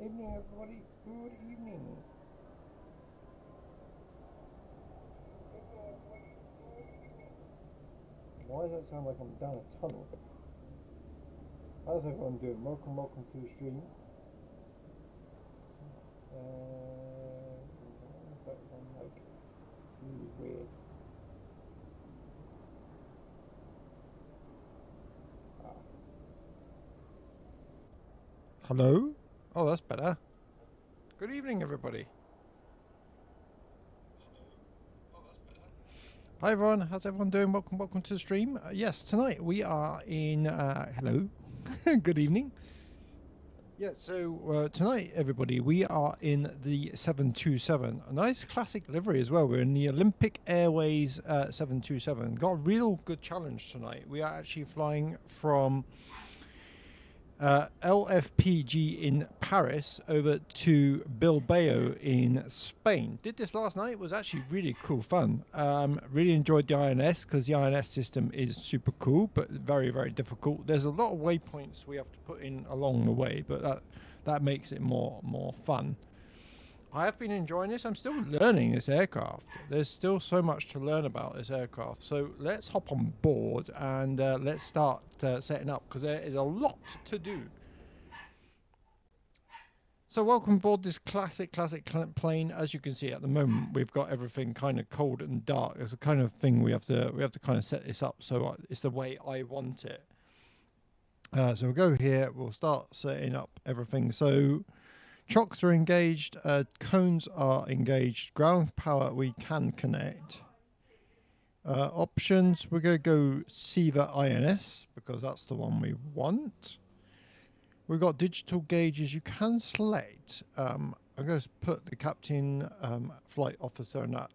Evening, everybody. Good evening. Why does that sound like I'm down a tunnel? How's everyone doing? Welcome to the stream. Is that one like really weird? Hello? Oh, that's better. Good evening, everybody. Hi everyone, how's everyone doing? Welcome to the stream. Yes, tonight we are in, hello, good evening. Yeah, so tonight everybody, we are in the 727, a nice classic livery as well. We're in the Olympic Airways 727. Got a real good challenge tonight. We are actually flying from LFPG in Paris over to Bilbao in Spain. Did this last night. It was actually really cool fun. Really enjoyed the INS because the INS system is super cool but very, very difficult. There's a lot of waypoints we have to put in along the way, but that makes it more fun. I have been enjoying this. I'm still learning this aircraft. There's still so much to learn about this aircraft. So let's hop on board and let's start setting up because there is a lot to do. So welcome aboard this classic plane. As you can see at the moment, we've got everything kind of cold and dark. It's the kind of thing we have to kind of set this up so it's the way I want it. So we'll go here. We'll start setting up everything. So chocks are engaged, cones are engaged, ground power we can connect. Options, we're going to go SIVA INS because that's the one we want. We've got digital gauges you can select. I'm going to put the captain, flight officer and that,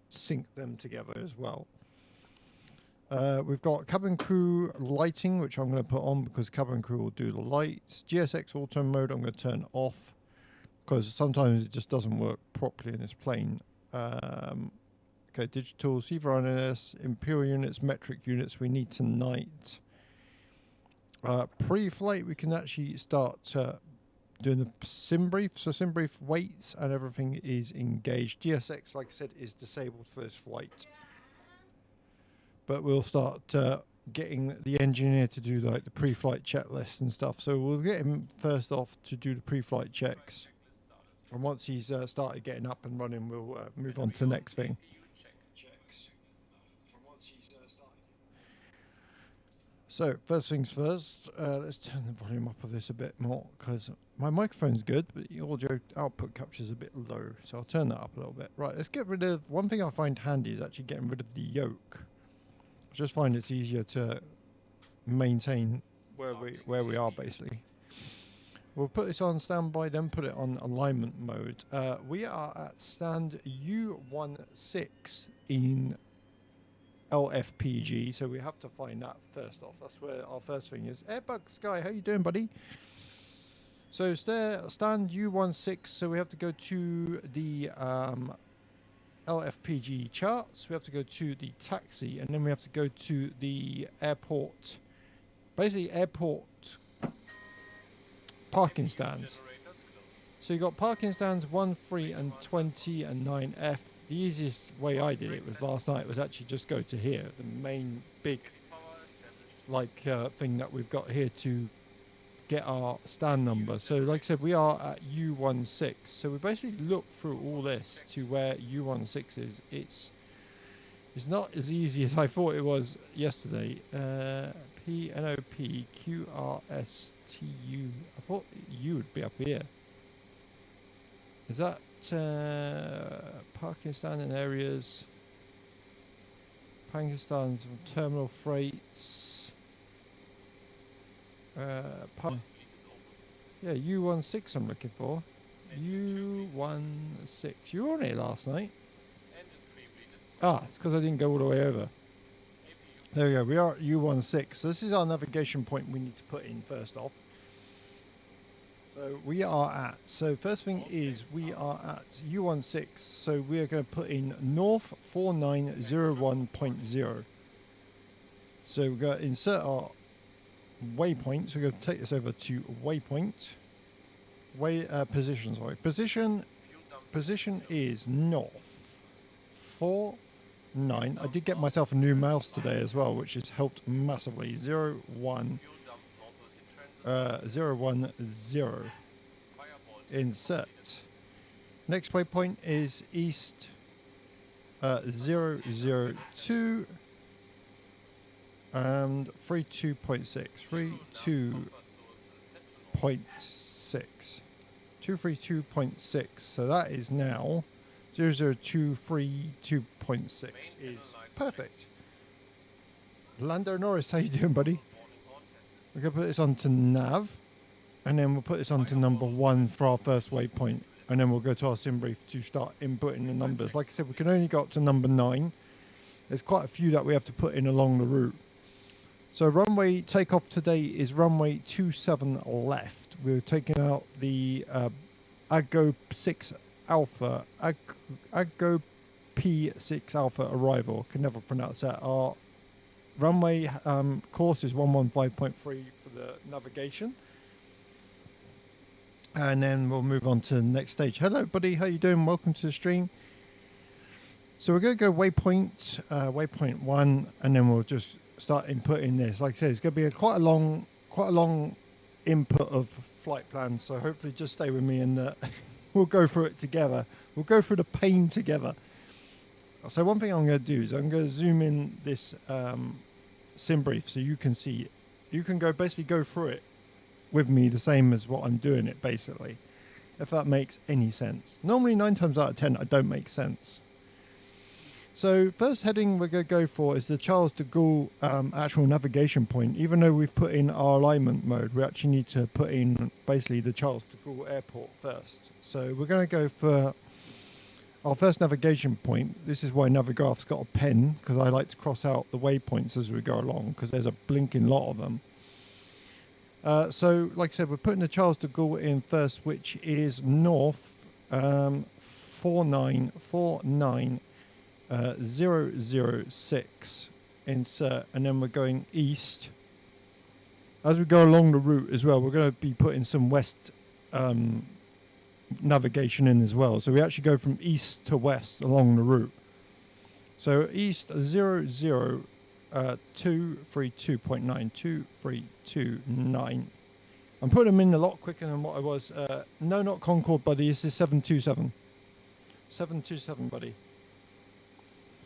sync them together as well. We've got cabin crew lighting, which I'm going to put on because cabin crew will do the lights. GSX auto mode I'm going to turn off, because sometimes it just doesn't work properly in this plane. Okay, digital, SIVA INS, imperial units, metric units, we need tonight. Pre-flight, we can actually start doing the sim brief. So sim brief waits and everything is engaged. GSX, like I said, is disabled for this flight. But we'll start getting the engineer to do like the pre-flight checklist and stuff. So we'll get him first off to do the pre-flight checks. And once he's started getting up and running, we'll move on to the next thing. So first things first, let's turn the volume up of this a bit more because my microphone's good, but the audio output capture is a bit low. So I'll turn that up a little bit. Right, let's get rid of, one thing I find handy is actually getting rid of the yoke. I just find it's easier to maintain where we are basically. We'll put this on standby, then put it on alignment mode. We are at stand U16 in LFPG, so we have to find that first off. That's where our first thing is. Airbug Sky, how you doing, buddy? So stand U16, so we have to go to the LFPG charts. We have to go to the taxi, and then we have to go to the airport. Basically, airport parking stands. So you got parking stands 1, 3 and 20 and 9F. The easiest way I did it was last night was actually just go to here, the main big thing that we've got here to get our stand number. So like I said, we are at U16. So we basically look through all this to where U16 is. It's not as easy as I thought it was yesterday. PNOP QRSTU. I thought U would be up here. Is that parking stand in areas? Parking stands, terminal freights. Yeah, U16 I'm looking for. U16. You were on it last night. Ah, it's because I didn't go all the way over. There we go. We are at U16. So this is our navigation point we need to put in first off. So we are at, so first thing is we are at U16. So we are going to put in north 4901.0. So we're going to insert our waypoint. So we're going to take this over to waypoint. Position, sorry. Position is north 4-9. I did get myself a new mouse today as well, which has helped massively. 0-1 0-1-0. Insert. Next waypoint is east 0-0-2 and 32.6. 232.6. So that is now 00232.6 is perfect. Lando Norris, how you doing, buddy? We're going to put this onto nav, and then we'll put this onto number 1 for our first waypoint, and then we'll go to our sim brief to start inputting the numbers. Like I said, we can only go up to number 9. There's quite a few that we have to put in along the route. So runway takeoff today is runway 27 left. We're taking out the Aggo 6 Alpha, Aggo P6 Alpha arrival. Can never pronounce that. Our runway course is 115.3 for the navigation. And then we'll move on to the next stage. Hello, buddy. How you doing? Welcome to the stream. So we're going to go waypoint 1, and then we'll just start inputting this. Like I said, it's going to be quite a long input of flight plan. So hopefully just stay with me, and we'll go through it together. We'll go through the pain together. So one thing I'm going to do is I'm going to zoom in this sim brief so you can see it. You can basically go through it with me the same as what I'm doing it, basically, if that makes any sense. Normally 9 times out of 10 I don't make sense. So first heading we're going to go for is the Charles de Gaulle actual navigation point. Even though we've put in our alignment mode, we actually need to put in basically the Charles de Gaulle airport first. So we're going to go for our first navigation point. This is why Navigraph's got a pen, because I like to cross out the waypoints as we go along, because there's a blinking lot of them. So like I said, we're putting the Charles de Gaulle in first, which is north 4949006. Insert, and then we're going east. As we go along the route as well, we're going to be putting some west navigation in as well. So we actually go from east to west along the route. So east 232.9. I'm putting them in a lot quicker than what I was. No, not Concorde, buddy. This is 727. 727, buddy.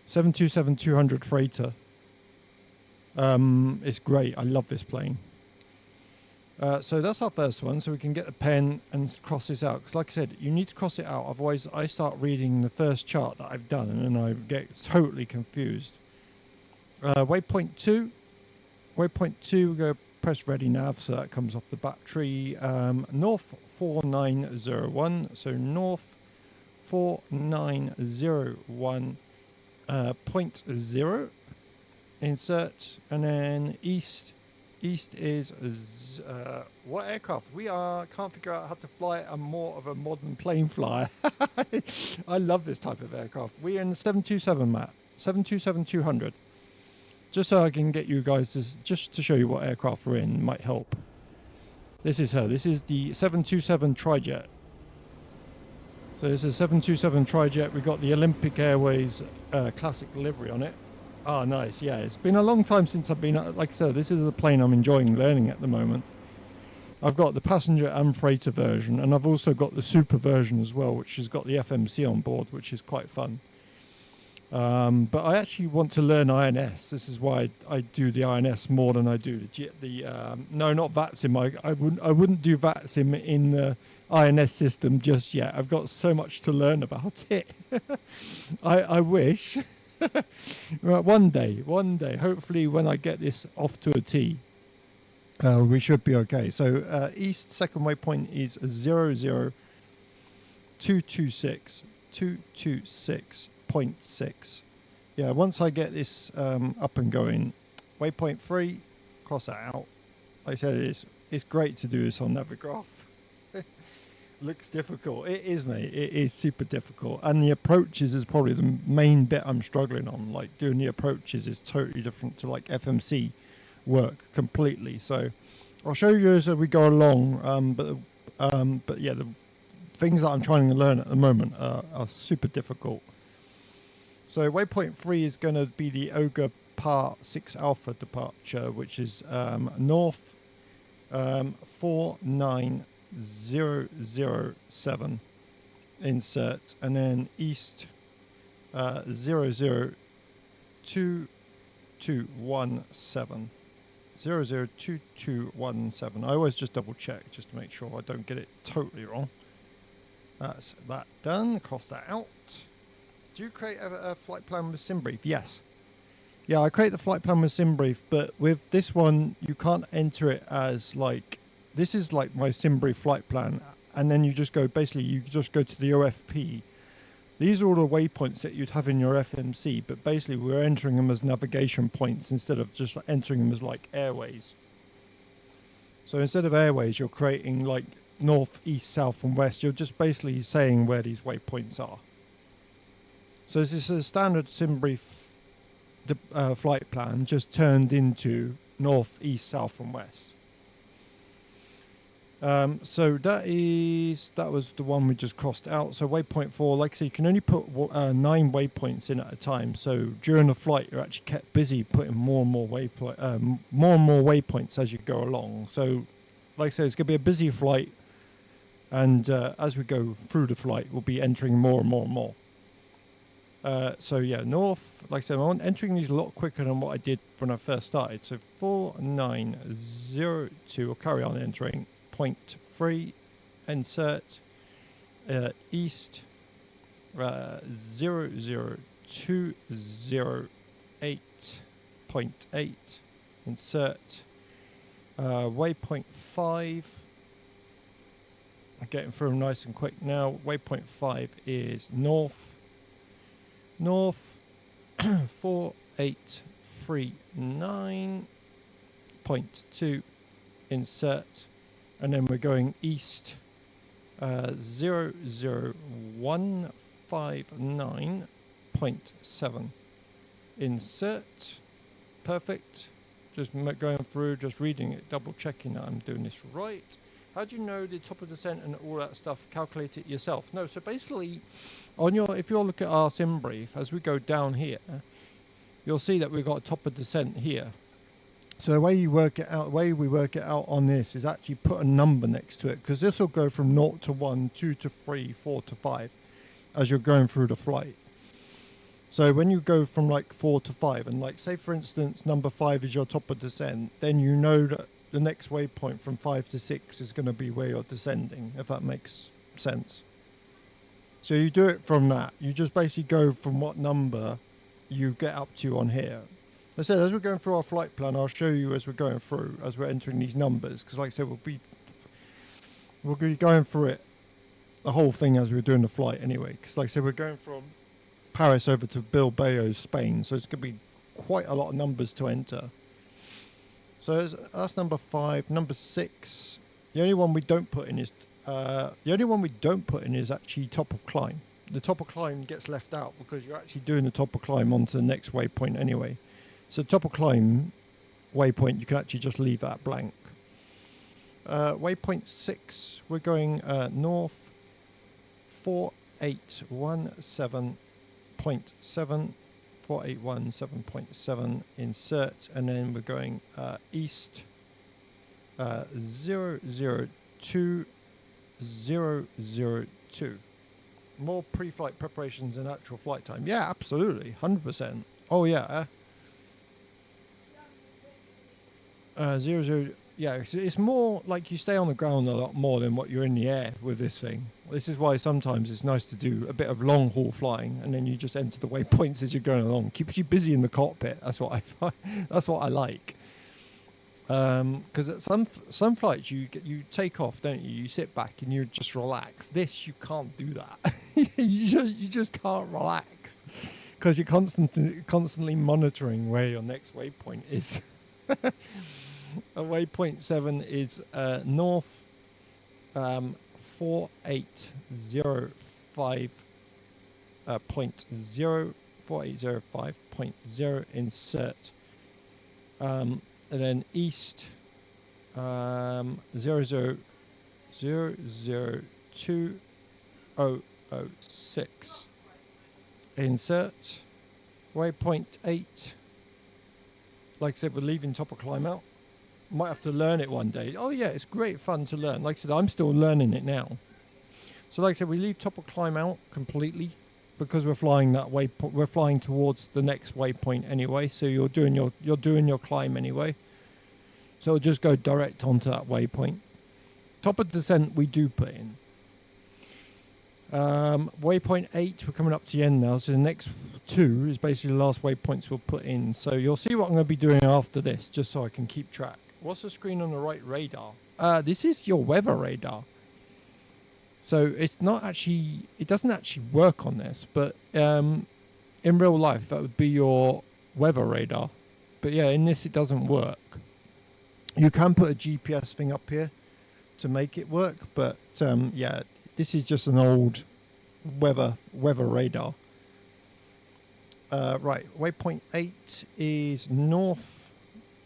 727-200 freighter. It's great. I love this plane. So that's our first one. So we can get a pen and cross this out. Because like I said, you need to cross it out. Otherwise, I start reading the first chart that I've done and I get totally confused. Waypoint 2. Waypoint 2, we go press ready nav. So that comes off the battery. North 4901. So north 4901. 0.0. Insert, and then east is what aircraft? We can't figure out how to fly more of a modern plane flyer. I love this type of aircraft. We're in the 727, Matt. 727-200. Just so I can get you guys, just to show you what aircraft we're in, might help. This is her. This is the 727 Trijet. So this is a 727 Trijet. We've got the Olympic Airways classic livery on it. Ah, nice. Yeah, it's been a long time since I've been, like I said, this is a plane I'm enjoying learning at the moment. I've got the passenger and freighter version, and I've also got the super version as well, which has got the FMC on board, which is quite fun. But I actually want to learn INS. This is why I do the INS more than I do no, not VATSIM. I wouldn't do VATSIM in the INS system just yet. I've got so much to learn about it. I wish. Right, one day, hopefully when I get this off to a T, we should be okay. So east second waypoint is 226.6. Yeah, once I get this up and going, waypoint 3, cross that out. Like I said, it's great to do this on Navigraph. Looks difficult. It is, mate. It is super difficult. And the approaches is probably the main bit I'm struggling on. Like, doing the approaches is totally different to, like, FMC work completely. So I'll show you as we go along. But But yeah, the things that I'm trying to learn at the moment are super difficult. So waypoint 3 is going to be the Ogre Part 6 Alpha departure, which is north 49007, insert, and then east 002217. 002217. I always just double check just to make sure I don't get it totally wrong. That's that done. Cross that out. Do you create a flight plan with SimBrief? Yes. Yeah, I create the flight plan with SimBrief, but with this one, you can't enter it as like, this is like my SimBrief flight plan, and then you just go, basically, you just go to the OFP. These are all the waypoints that you'd have in your FMC, but basically we're entering them as navigation points instead of just entering them as like airways. So instead of airways, you're creating like north, east, south, and west. You're just basically saying where these waypoints are. So this is a standard SimBrief flight plan, just turned into north, east, south, and west. So that was the one we just crossed out. So waypoint 4, like I say, you can only put 9 waypoints in at a time. So during the flight, you're actually kept busy putting more and more waypoints as you go along. So, like I say, it's going to be a busy flight, and as we go through the flight, we'll be entering more and more and more. So yeah, north, like I said, I'm entering these a lot quicker than what I did when I first started. So 4902, we'll carry on entering. Point 3, insert, east, 00208.8, insert, waypoint 5. I'm getting through them nice and quick now. Waypoint 5 is north 4839.2, insert, and then we're going east 00159.7, insert. Perfect. Just going through, just reading it, double checking that I'm doing this right. How do you know the top of descent and all that stuff? Calculate it yourself. No, so basically, if you look at our SimBrief, as we go down here, you'll see that we've got a top of descent here. So the way we work it out on this is actually put a number next to it, because this will go from 0 to 1, 2 to 3, 4 to 5 as you're going through the flight. So when you go from like 4 to 5, and like say for instance number 5 is your top of descent, then you know that the next waypoint from 5 to 6 is going to be where you're descending, if that makes sense. So you do it from that. You just basically go from what number you get up to on here. As I said, as we're going through our flight plan, I'll show you as we're going through, as we're entering these numbers, because like I said, we'll be going through it, the whole thing as we're doing the flight anyway, because like I said, we're going from Paris over to Bilbao, Spain, so it's going to be quite a lot of numbers to enter. So that's number 5. Number 6, the only one we don't put in is actually top of climb. The top of climb gets left out because you're actually doing the top of climb onto the next waypoint anyway. So top of climb waypoint, you can actually just leave that blank. Waypoint 6, we're going north 4817.7, 4817.7, insert, and then we're going east 002002. More pre-flight preparations than actual flight time. Yeah, absolutely, 100%. Oh yeah. 00. Yeah, it's more like you stay on the ground a lot more than what you're in the air with this thing. This is why sometimes it's nice to do a bit of long haul flying, and then you just enter the waypoints as you're going along. Keeps you busy in the cockpit. That's what that's what I like. Because at some flights you take off, don't you? You sit back and you just relax. This, you can't do that. you just can't relax because you're constantly monitoring where your next waypoint is. Waypoint 7 is north 4805.0, insert, and then east 00 002.006. Insert. Waypoint 8. Like I said, we're leaving top of climb out. Might have to learn it one day. Oh yeah, it's great fun to learn. Like I said, I'm still learning it now. So like I said, we leave top of climb out completely because we're flying that way. We're flying towards the next waypoint anyway. So you're doing your climb anyway. So it'll just go direct onto that waypoint. Top of descent we do put in. Waypoint 8, we're coming up to the end now. So the next 2 is basically the last waypoints we'll put in. So you'll see what I'm going to be doing after this, just so I can keep track. What's the screen on the right? Radar. This is your weather radar. So it's not actually, it doesn't actually work on this, but in real life that would be your weather radar. But yeah, in this it doesn't work. You can put a GPS thing up here to make it work, but yeah, this is just an old weather radar. Right, waypoint 8 is north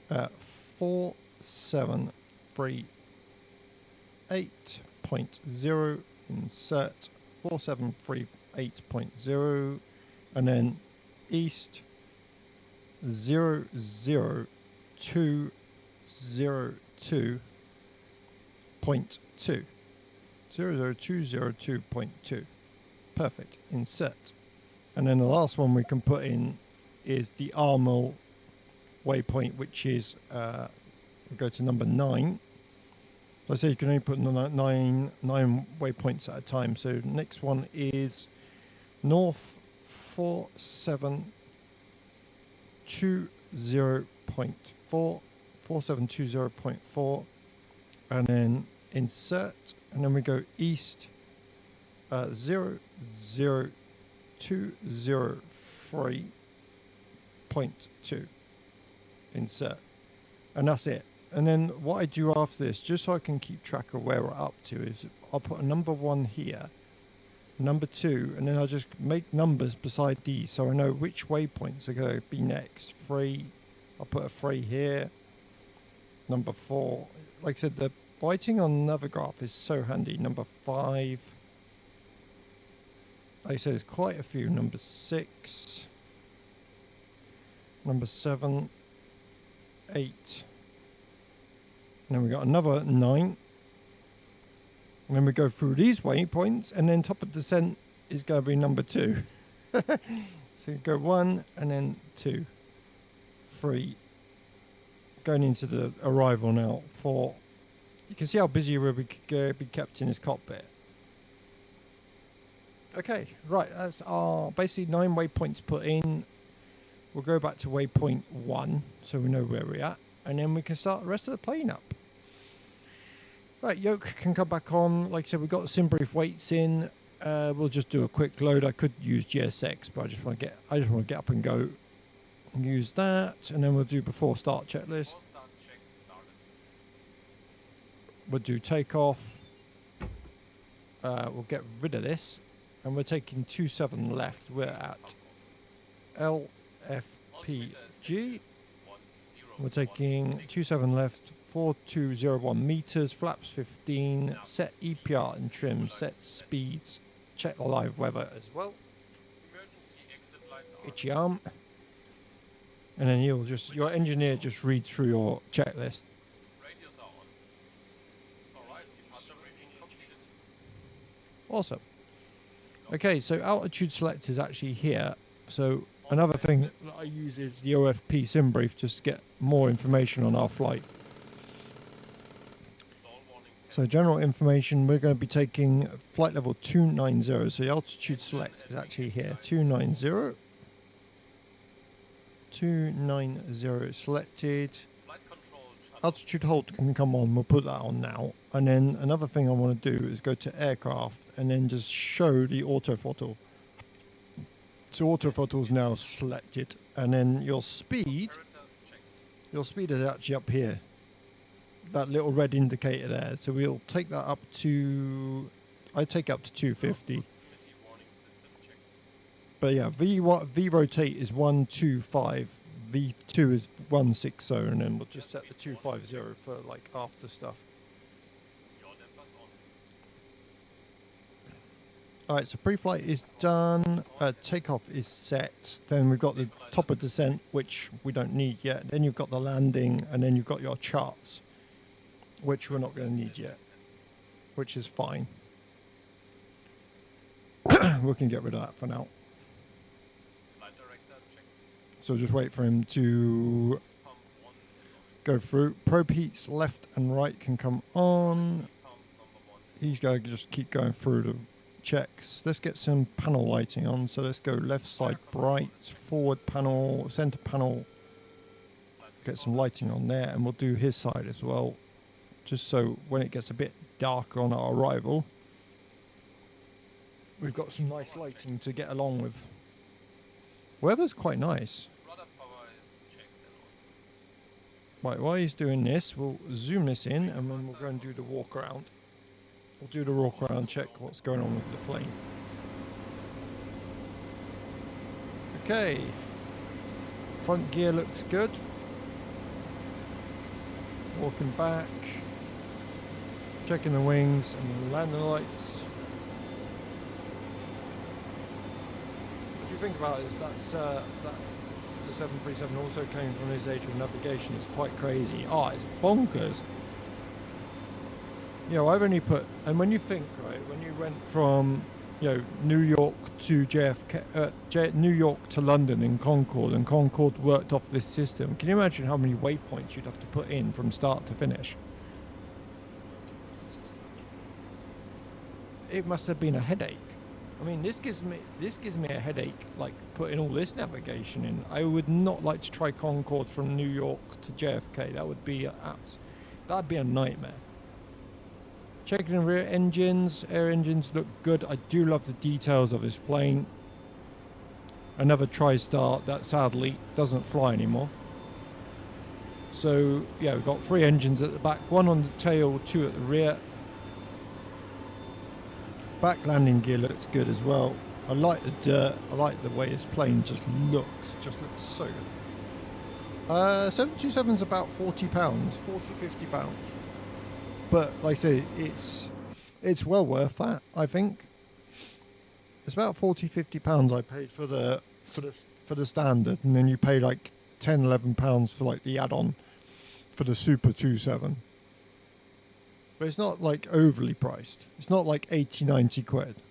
4738.0. Insert 4738.0, and then east 00202.2. 00202.2. Perfect. Insert. And then the last one we can put in is the Armel waypoint, which is we go to number 9. Let's say you can only put nine waypoints at a time. So next one is north 4720.4, and then insert, and then we go east 00203.2. Insert, and that's it. And then what I do after this, just so I can keep track of where we're up to, is I'll put a number 1 here, number 2, and then I'll just make numbers beside these so I know which waypoints are going to be next. 3, I'll put a 3 here. Number 4, like I said, the writing on another graph is so handy. Number 5, like I said, there's quite a few. Number 6, number 7, 8. And then we got another 9. And then we go through these waypoints, and then top of descent is going to be number 2. So you go 1 and then 2, 3. Going into the arrival now. 4. You can see how busy we'll be kept in his cockpit. Okay, right. That's our basically 9 waypoints put in. We'll go back to waypoint 1 so we know where we're at, and then we can start the rest of the plane up. Right, yoke can come back on. Like I said, we've got the sim brief weights in. We'll just do a quick load. I could use GSX, but I just want to get up and go and use that, and then we'll do before start checklist. We'll do takeoff. We'll get rid of this, and we're taking 27 left. We're at LFPG. We're taking 27 left, 4201 meters, flaps 15, set EPR and trim, set speeds, check the live weather as well. Itchy arm. And then your engineer just reads through your checklist. Awesome. Okay, so altitude select is actually here. So another thing that I use is the OFP sim brief just to get more information on our flight. So general information, we're going to be taking flight level 290. So the altitude select is actually here. 290. 290 selected. Altitude hold can come on. We'll put that on now. And then another thing I want to do is go to aircraft and then just show the autothrottle. So autothrottle is now selected. And then your speed is actually up here. That little red indicator there. So we'll take that up to, I take up to 250. But yeah, V rotate is 125, V2 is 160, and then we'll just set the 250 for like after stuff. All right, so pre-flight is done. Takeoff is set. Then we've got the top of descent, which we don't need yet. Then you've got the landing, and then you've got your charts, which we're not going to need yet, which is fine. We can get rid of that for now. So just wait for him to go through. Probe heats left and right can come on. He's going to just keep going through the checks. Let's get some panel lighting on. So let's go left side bright, forward panel, center panel. Get some lighting on there, and we'll do his side as well. Just so when it gets a bit darker on our arrival, we've got some nice lighting to get along with. Weather's quite nice. Right, while he's doing this, we'll zoom this in and then we'll go and do the walk around. We'll do the walk around, check what's going on with the plane. Okay. Front gear looks good. Walking back. Checking the wings and the landing lights. What do you think about it is that the 737 also came from this age of navigation. It's quite crazy. Oh, it's bonkers. You know, I've only put, and when you think, right, when you went from, you know, New York to JFK, New York to London in Concorde, and Concorde worked off this system. Can you imagine how many waypoints you'd have to put in from start to finish? It must have been a headache. I mean, this gives me a headache, like putting all this navigation in. I would not like to try Concorde from New York to JFK. That would be that'd be a nightmare. Checking the rear engines. Air engines look good. I do love the details of this plane. Another TriStar that sadly doesn't fly anymore. So yeah, we've got 3 engines at the back, 1 on the tail, 2 at the rear. Back landing gear looks good as well. I like the dirt. I like the way this plane just looks so good. 727's about £40, 50 pounds. But like I say, it's well worth that. I think it's about 50 pounds I paid for the standard, and then you pay like 11 pounds for like the add-on for the Super 27. But it's not like overly priced. It's not like 80-90 quid.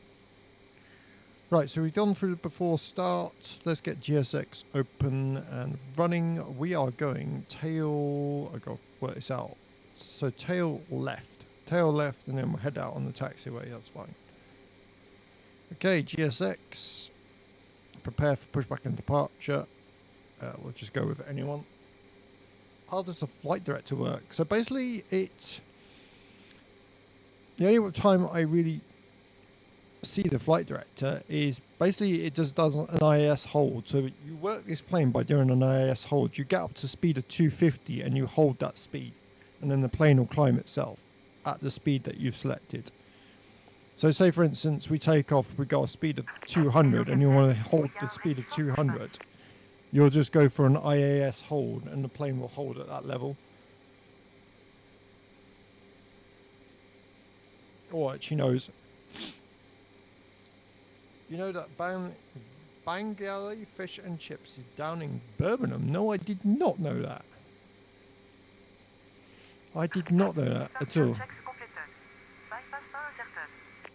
Right, so we've gone through the before start. Let's get GSX open and running. We are going tail, I got to work this out. So tail left, and then we'll head out on the taxiway. That's fine. Okay, GSX. Prepare for pushback and departure. We'll just go with anyone. How does the flight director work? So basically, the only time I really see the flight director is basically it just does an IAS hold. So you work this plane by doing an IAS hold. You get up to speed of 250 and you hold that speed, and then the plane will climb itself at the speed that you've selected. So say for instance we take off, we got a speed of 200 and you want to hold the speed of 200. You'll just go for an IAS hold and the plane will hold at that level. Oh, actually knows. You know that Bangali Fish and Chips is down in Birmingham? No, I did not know that. I did not know that at all.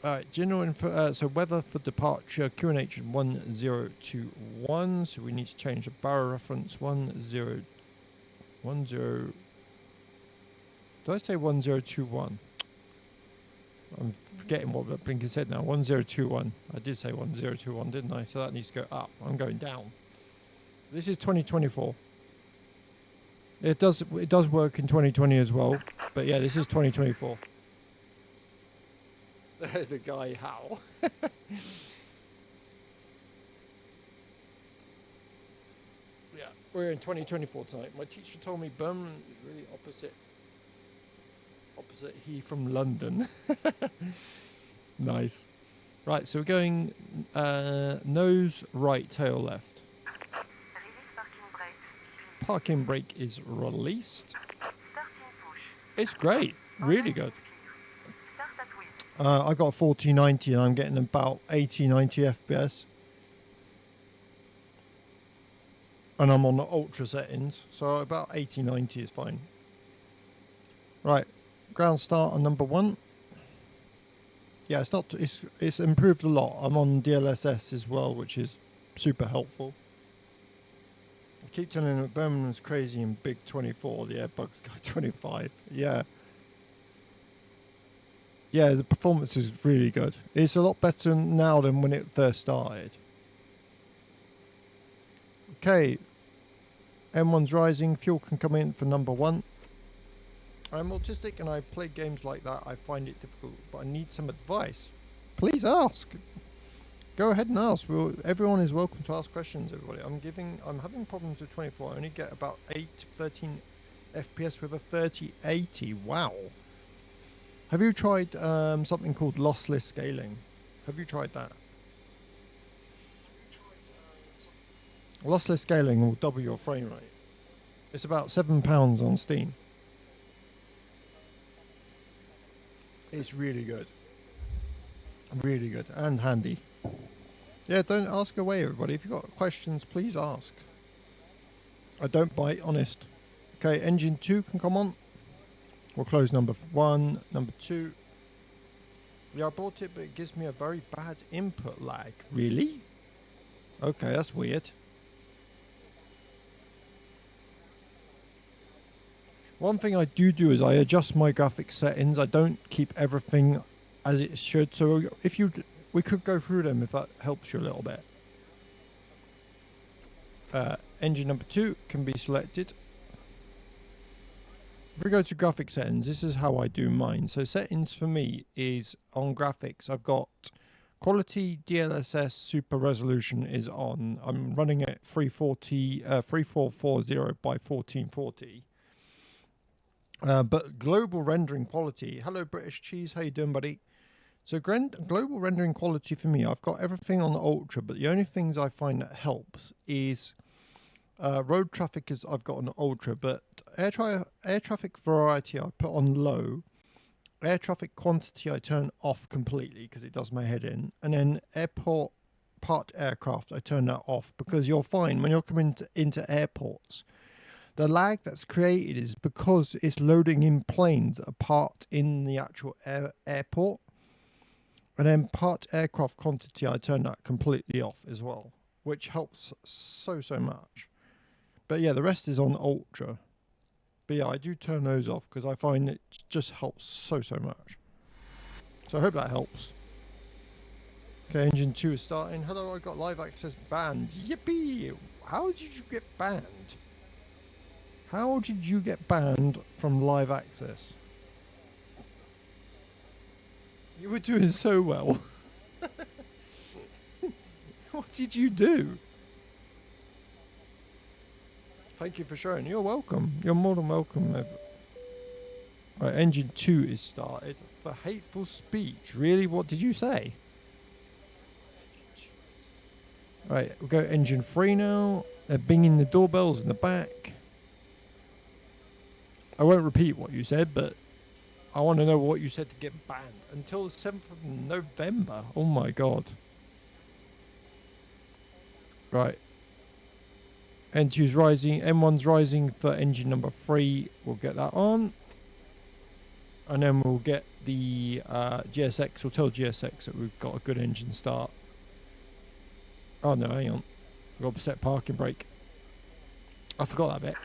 Alright, general info, so weather for departure, QNH 1021, so we need to change the barrel reference, 10, did I say 1021? I'm forgetting what the blinker said now, 1021. I did say 1021, didn't I? So that needs to go up. I'm going down. This is 2024. It does work in 2020 as well, but yeah, this is 2024. The guy how? Yeah, we're in 2024 tonight. My teacher told me Birmingham is really opposite he from London. Nice. Right, so we're going nose right, tail left. Parking brake is released. It's great, really good. I got a 4090 and I'm getting about 80, 90 FPS. And I'm on the ultra settings, so about 80, 90 is fine. Right, ground start on number 1. Yeah, it's improved a lot. I'm on DLSS as well, which is super helpful. I keep telling them Birmingham's crazy and big 24, the Airbug's got 25. Yeah. Yeah, the performance is really good. It's a lot better now than when it first started. Okay, M1's rising, fuel can come in for number 1. I'm autistic and I play games like that. I find it difficult, but I need some advice. Please ask. Go ahead and ask. Everyone is welcome to ask questions, everybody. I'm having problems with 24. I only get about 8 to 13 FPS with a 3080. Wow. Have you tried something called lossless scaling? Have you tried that? Lossless scaling will double your frame rate. It's about £7 on Steam. It's really good. Really good and handy. Yeah, don't ask away, everybody. If you've got questions, please ask. I don't bite, honest. Okay, engine 2 can come on. We'll close number 1, number 2. Yeah, I bought it, but it gives me a very bad input lag. Really? Okay, that's weird. One thing I do is I adjust my graphics settings. I don't keep everything as it should. So if we could go through them if that helps you a little bit. Engine number 2 can be selected. If we go to graphics settings, this is how I do mine. So settings for me is on graphics. I've got quality DLSS super resolution is on. I'm running at 3440 by 1440. But global rendering quality. Hello, British Cheese. How you doing, buddy? So global rendering quality for me, I've got everything on ultra, but the only things I find that helps is road traffic is I've got on ultra, but air traffic variety I put on low. Air traffic quantity I turn off completely because it does my head in. And then airport parked aircraft I turn that off because you'll find when you're coming into airports, the lag that's created is because it's loading in planes that are parked in the actual airport. And then parked aircraft quantity, I turn that completely off as well, which helps so much. But yeah, the rest is on ultra. But yeah, I do turn those off because I find it just helps so much. So I hope that helps. Okay, engine 2 is starting. Hello, I got live access banned. Yippee! How did you get banned? How did you get banned from live access? You were doing so well. What did you do? Thank you for sharing. You're welcome. You're more than welcome. Right, engine 2 is started. For hateful speech. Really? What did you say? Right, we'll go engine 3 now. They're binging the doorbells in the back. I won't repeat what you said, but I want to know what you said to get banned. Until the 7th of November. Oh my god. Right. N2's rising. M1's rising for engine number 3. We'll get that on. And then we'll get the GSX. We'll tell GSX that we've got a good engine start. Oh no, hang on. We've got to set parking brake. I forgot that bit.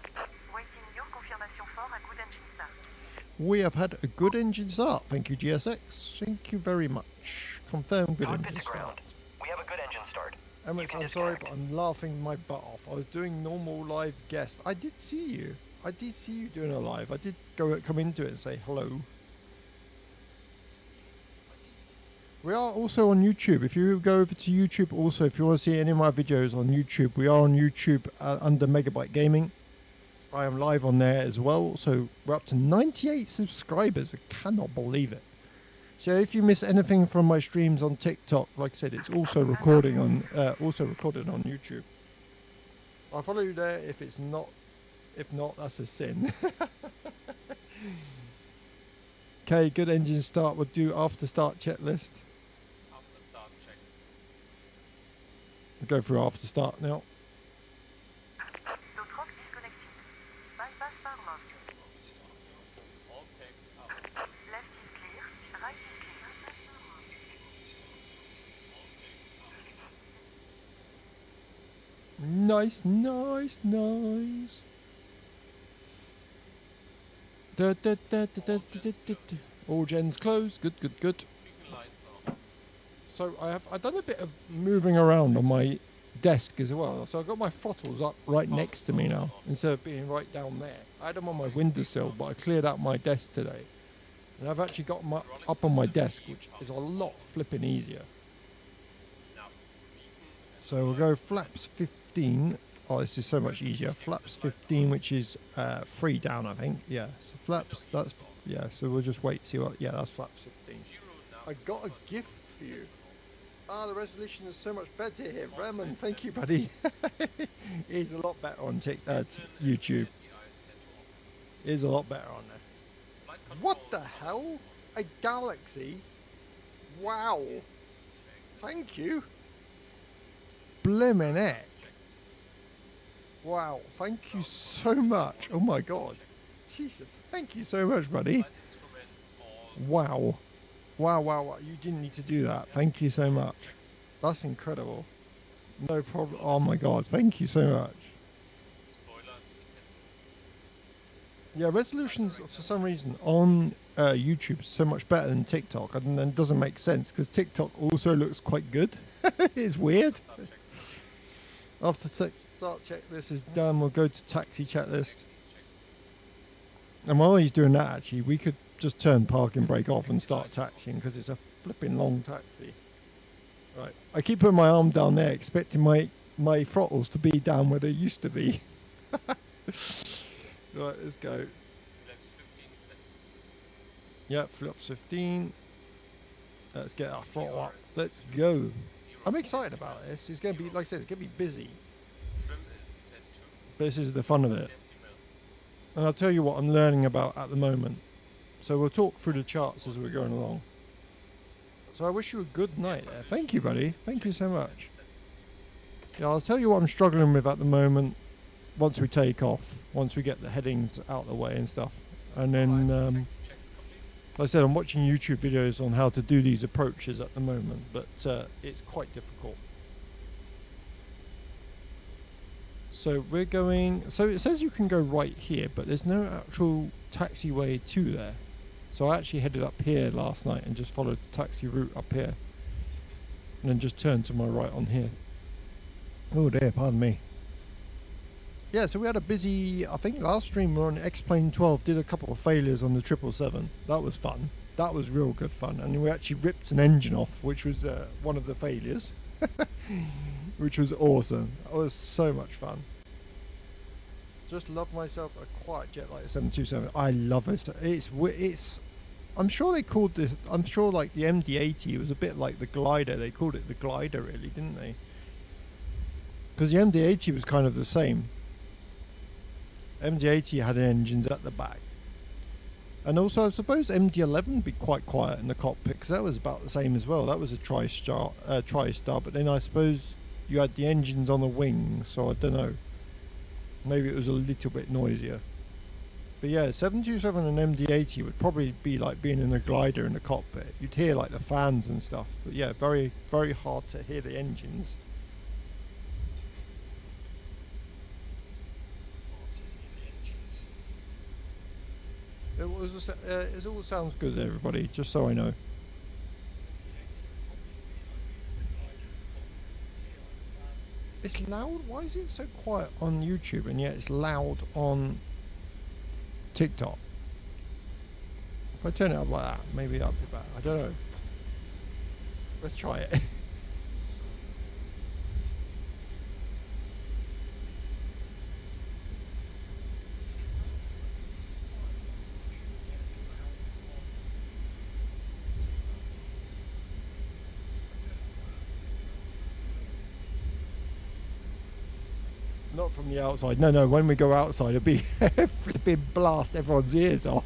We have had a good engine start. Thank you, GSX. Thank you very much. Confirm good engine start. We have a good engine start. Emirates, I'm sorry, but I'm laughing my butt off. I was doing normal live guest. I did see you. I did see you doing a live. I did come into it and say hello. We are also on YouTube. If you go over to YouTube also, if you want to see any of my videos on YouTube, we are on YouTube under Megabite Gaming. I am live on there as well. So we're up to 98 subscribers. I cannot believe it. So if you miss anything from my streams on TikTok, like I said, it's also recorded on YouTube. I'll follow you there if it's not. If not, that's a sin. Okay, good engine start. We'll do after start checklist. After start checks. We'll go through after start now. Bypass Farmhouse. All tags up. Left is clear, right is clear. Nice, nice, nice. Da, da, da, da, da, da, da, da. All gens closed. Good, good, good. Beacon lights off. So I've done a bit of moving around on my desk as well. So I've got my throttles up right next to me now instead of being right down there. I had them on my windowsill, but I cleared out my desk today, and I've actually got my up on my desk, which is a lot flipping easier. So we'll go flaps 15. Oh, this is so much easier. Flaps 15, which is 3 down, I think. Yeah, so flaps, that's, yeah, so we'll just wait, see what, yeah, that's flaps 15. I got a gift for you. Ah, the resolution is so much better here. Raymond, thank you, buddy. It's a lot better on YouTube. It is a lot better on there. What the hell? A Galaxy? Wow. Thank you. Blimmin' heck. Wow, thank you so much. Oh my god. Jesus, thank you so much, buddy. Wow. Wow, wow, wow. You didn't need to do that. Thank you so much. That's incredible. No problem. Oh my god, thank you so much. Yeah, resolutions for some reason on YouTube is so much better than TikTok, and then it doesn't make sense because TikTok also looks quite good. It's weird. After start checklist is done, we'll go to taxi checklist. And while he's doing that, actually, we could just turn parking brake off and start taxiing because it's a flipping long taxi. Right, I keep putting my arm down there, expecting my throttles to be down where they used to be. Right, let's go. Yep, flaps 15. Let's get our throttle up. Let's go. I'm excited about this. It's going to be, like I said, it's going to be busy. But this is the fun of it. And I'll tell you what I'm learning about at the moment. So we'll talk through the charts as we're going along. So I wish you a good night there. Thank you, buddy. Thank you so much. Yeah, I'll tell you what I'm struggling with at the moment once we take off. Once we get the headings out of the way and stuff. And then, like I said, I'm watching YouTube videos on how to do these approaches at the moment, but it's quite difficult. So we're going, so it says you can go right here, but there's no actual taxiway to there. So I actually headed up here last night and just followed the taxi route up here. And then just turned to my right on here. Oh dear, pardon me. Yeah, so we had a busy, I think last stream we were on X-Plane 12, did a couple of failures on the 777. That was fun. That was real good fun. And we actually ripped an engine off, which was one of the failures. Which was awesome. That was so much fun. Just love myself a quiet jet like the 727. I love it. It's, I'm sure they called this, I'm sure like the MD-80 was a bit like the glider. They called it the glider really, didn't they? Because the MD-80 was kind of the same. MD-80 had engines at the back. And also I suppose MD-11 would be quite quiet in the cockpit because that was about the same as well. That was a TriStar, but then I suppose you had the engines on the wing, so I don't know. Maybe it was a little bit noisier. But yeah, 727 and MD-80 would probably be like being in a glider in the cockpit. You'd hear like the fans and stuff. But yeah, very, very hard to hear the engines. It all sounds good, everybody, just so I know. It's loud? Why is it so quiet on YouTube and yet it's loud on TikTok? If I turn it up like that, maybe that'll be better. I don't know. Let's try it. Not from the outside. No, no, when we go outside, it'll be flipping blast everyone's ears off.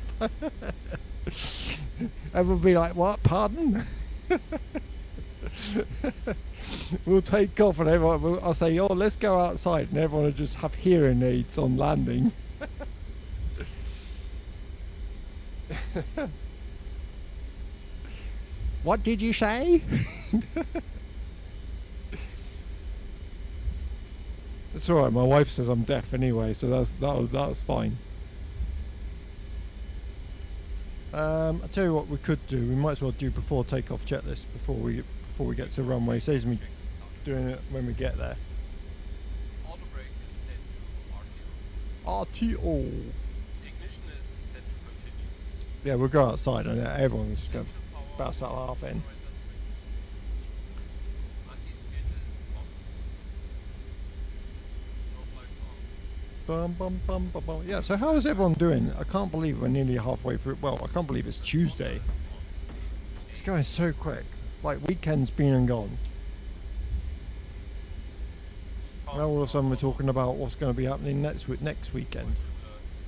Everyone will be like, what? Pardon? We'll take off and I'll say, oh, let's go outside. And everyone will just have hearing aids on landing. What did you say? It's alright, my wife says I'm deaf anyway, so that was fine. I tell you what we could do, we might as well do before takeoff checklist before we get to runway. Saves me doing it when we get there. Auto brake is set to RTO. RTO. Ignition is set to continuous. Yeah, we'll go outside and everyone will just go Engine power bounce that laugh in. Anti-skid is on. No lights on. Bum, bum, bum, bum, bum. Yeah, so how is everyone doing? I can't believe we're nearly halfway through. Well, I can't believe it's Tuesday. It's going so quick. Like, weekend's been and gone. Now all of a sudden we're talking about what's going to be happening next weekend.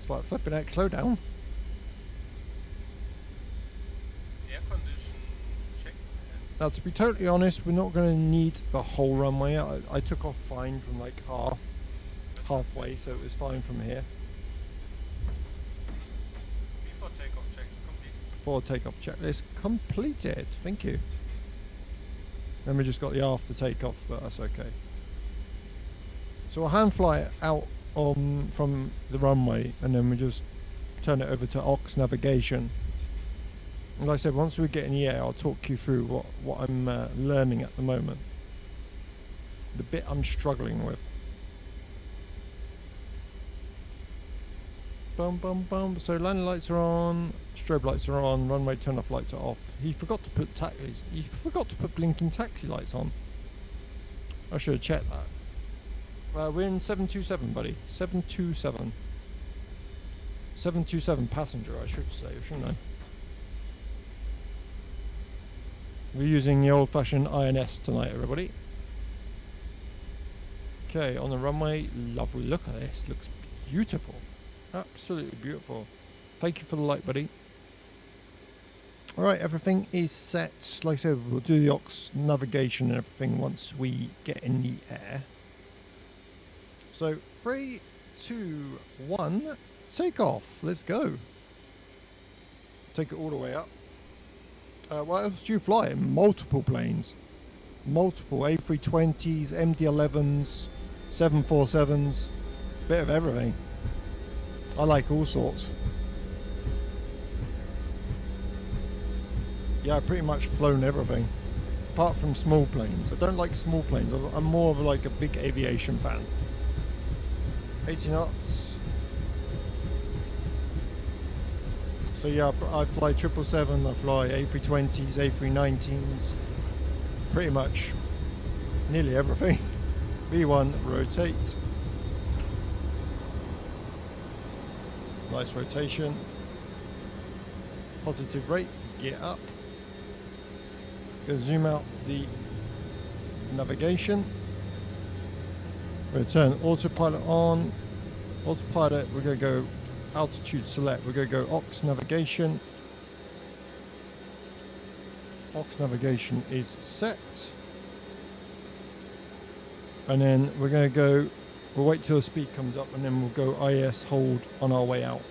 It's like, flipping heck, slow down. Air condition check. Now, to be totally honest, we're not going to need the whole runway. I took off fine from like halfway, so it was fine from here. Before takeoff checks complete. Before takeoff checklist completed. Thank you. Then we just got the after takeoff, but that's okay. So we'll hand fly it out from the runway, and then we just turn it over to Ox navigation. And like I said, once we get in the air, I'll talk you through what I'm learning at the moment. The bit I'm struggling with. Bum bum bum. So landing lights are on, strobe lights are on, runway turn off lights are off. He forgot to put blinking taxi lights on. I should have checked that. We're in 727, buddy. 727. 727 passenger, I should say, shouldn't I? We're using the old-fashioned INS tonight, everybody. Okay, on the runway. Lovely. Look at this. Looks beautiful. Absolutely beautiful. Thank you for the light, buddy. Alright, everything is set. Like I said, we'll do the Ox navigation and everything once we get in the air. So, 3, 2, 1, take off. Let's go. Take it all the way up. What else do you fly? Multiple planes. Multiple A320s, MD-11s, 747s. Bit of everything. I like all sorts. Yeah, I've pretty much flown everything. Apart from small planes. I don't like small planes. I'm more of like a big aviation fan. 80 knots. So yeah, I fly 777, I fly A320s, A319s. Pretty much nearly everything. V1, rotate. Nice rotation. Positive rate, gear up. Go zoom out the navigation. We're going to turn autopilot on. Autopilot, we're going to go altitude select. We're going to go Ox navigation. Ox navigation is set. And then we're going to go, we'll wait till the speed comes up and then we'll go IS hold on our way out.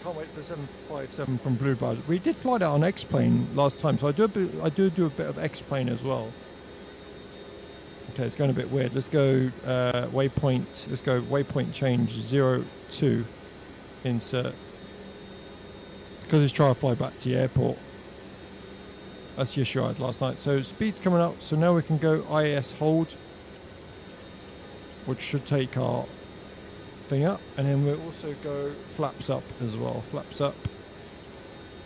Can't wait for 757 from Bluebird. We did fly that on X-Plane last time, so I do a bit of X-Plane as well. Okay, it's going a bit weird. Let's go waypoint. Let's go waypoint change 02. Insert. Because it's trying to fly back to the airport. That's the issue I had last night. So speed's coming up. So now we can go IS hold, which should take our thing up, and then we'll also go flaps up as well. Flaps up.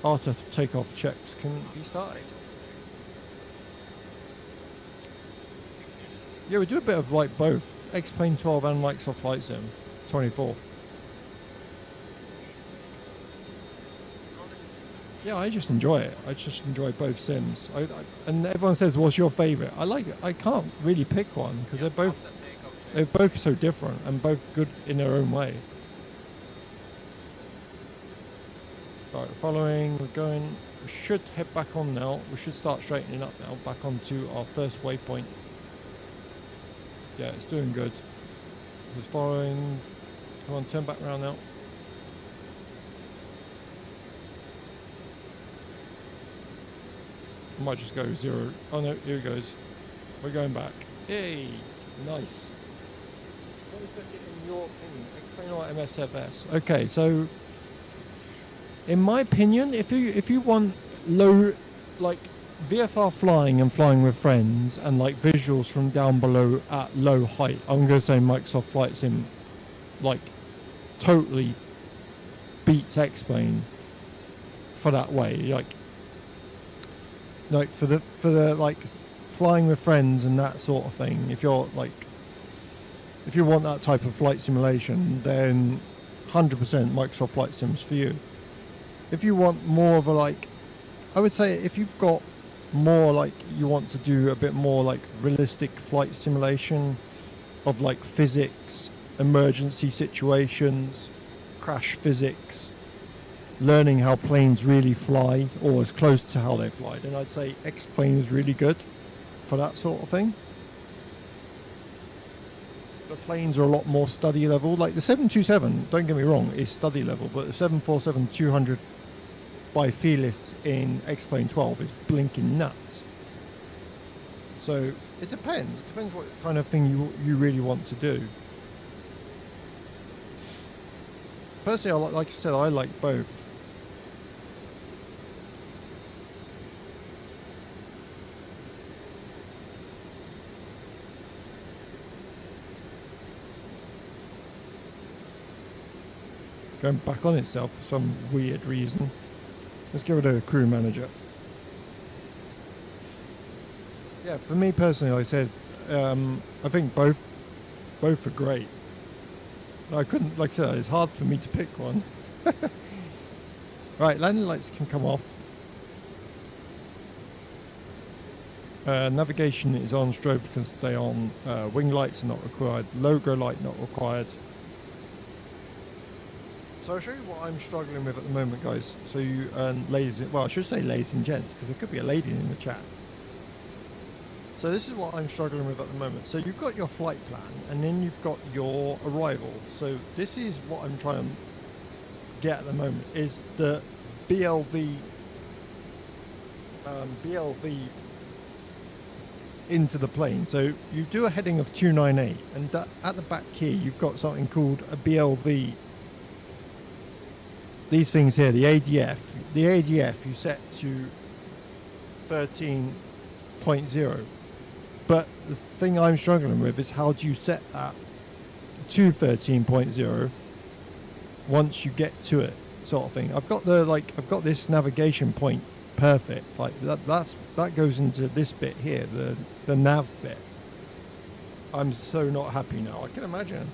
After takeoff checks can be started. Yeah, we do a bit of like both X-Plane 12 and Microsoft Flight Sim 24. Yeah, I just enjoy it. I just enjoy both sims. And everyone says, "What's your favorite?" I like it. I can't really pick one because they're both so different and both good in their own way. Right, following, we're going, we should head back on now. We should start straightening up now, back onto our first waypoint. Yeah, it's doing good. It's following, come on, turn back around now. I might just go 0. Oh no, here it goes. We're going back. Yay, nice. What is better in your opinion? Explain our MSFS. Okay, so in my opinion, if you want low, like VFR flying and flying with friends and like visuals from down below at low height, I'm going to say Microsoft Flight Sim like totally beats X-Plane for that way. Like for the like flying with friends and that sort of thing. If you want that type of flight simulation, then 100% Microsoft Flight Sim's for you. If you want more of a like, I would say if you've got more like you want to do a bit more like realistic flight simulation of like physics, emergency situations, crash physics, learning how planes really fly or as close to how they fly, then I'd say X-Plane is really good for that sort of thing. The planes are a lot more study level. Like the 727, don't get me wrong, is study level, but the 747-200 by Fearless in X-Plane 12 is blinking nuts. So it depends. It depends what kind of thing you really want to do. Personally, like I said, I like both. It's going back on itself for some weird reason. Let's give it a crew manager. Yeah, for me personally, like I said, I think both are great. I couldn't, like I said, it's hard for me to pick one. Right, landing lights can come off. Navigation is on, strobe can stay on. Wing lights are not required. Logo light not required. So I'll show you what I'm struggling with at the moment, guys. So you, ladies, well, I should say ladies and gents, because there could be a lady in the chat. So this is what I'm struggling with at the moment. So you've got your flight plan, and then you've got your arrival. So this is what I'm trying to get at the moment, is the BLV into the plane. So you do a heading of 298, and that, at the back here, you've got something called a BLV. These things here, the ADF you set to 13.0. But the thing I'm struggling with is how do you set that to 13.0 once you get to it, sort of thing. I've got this navigation point perfect. Like that goes into this bit here, the nav bit. I'm so not happy now. I can imagine.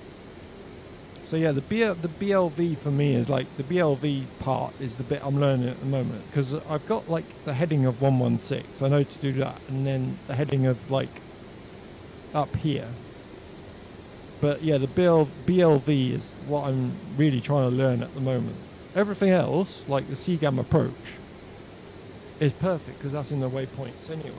So yeah, the BLV for me is like the BLV part is the bit I'm learning at the moment, because I've got like the heading of 116. I know to do that, and then the heading of like up here. But yeah, the BLV is what I'm really trying to learn at the moment. Everything else, like the CGAM approach, is perfect because that's in the waypoints anyway.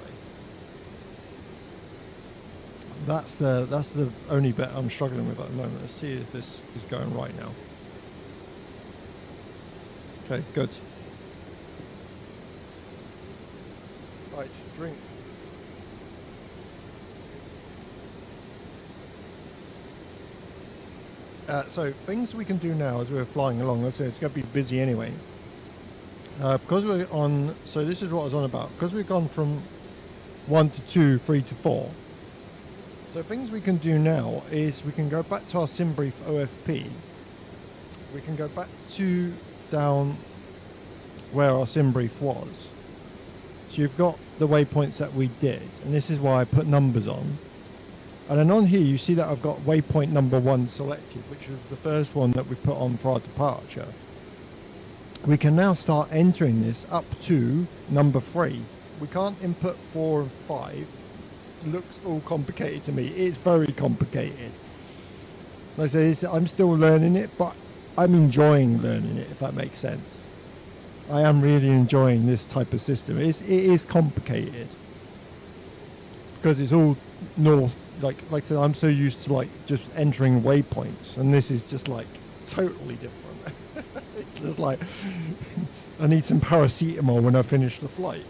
That's the only bit I'm struggling with at the moment. Let's see if this is going right now. Okay, good. Right, drink. So things we can do now as we're flying along. Let's say it's going to be busy anyway. Because we're on, so this is what I was on about. Because we've gone from 1 to 2, 3 to 4. So things we can do now is we can go back to our SimBrief OFP. We can go back to down where our SimBrief was. So you've got the waypoints that we did, and this is why I put numbers on. And then on here you see that I've got waypoint number 1 selected, which was the first one that we put on for our departure. We can now start entering this up to number 3. We can't input 4 and 5. Looks all complicated to me. It's very complicated. Like I say, I'm still learning it, but I'm enjoying learning it, if that makes sense. I am really enjoying this type of system. It is complicated because it's all north. Like I said, I'm so used to like just entering waypoints, and this is just like totally different. It's just like I need some paracetamol when I finish the flight.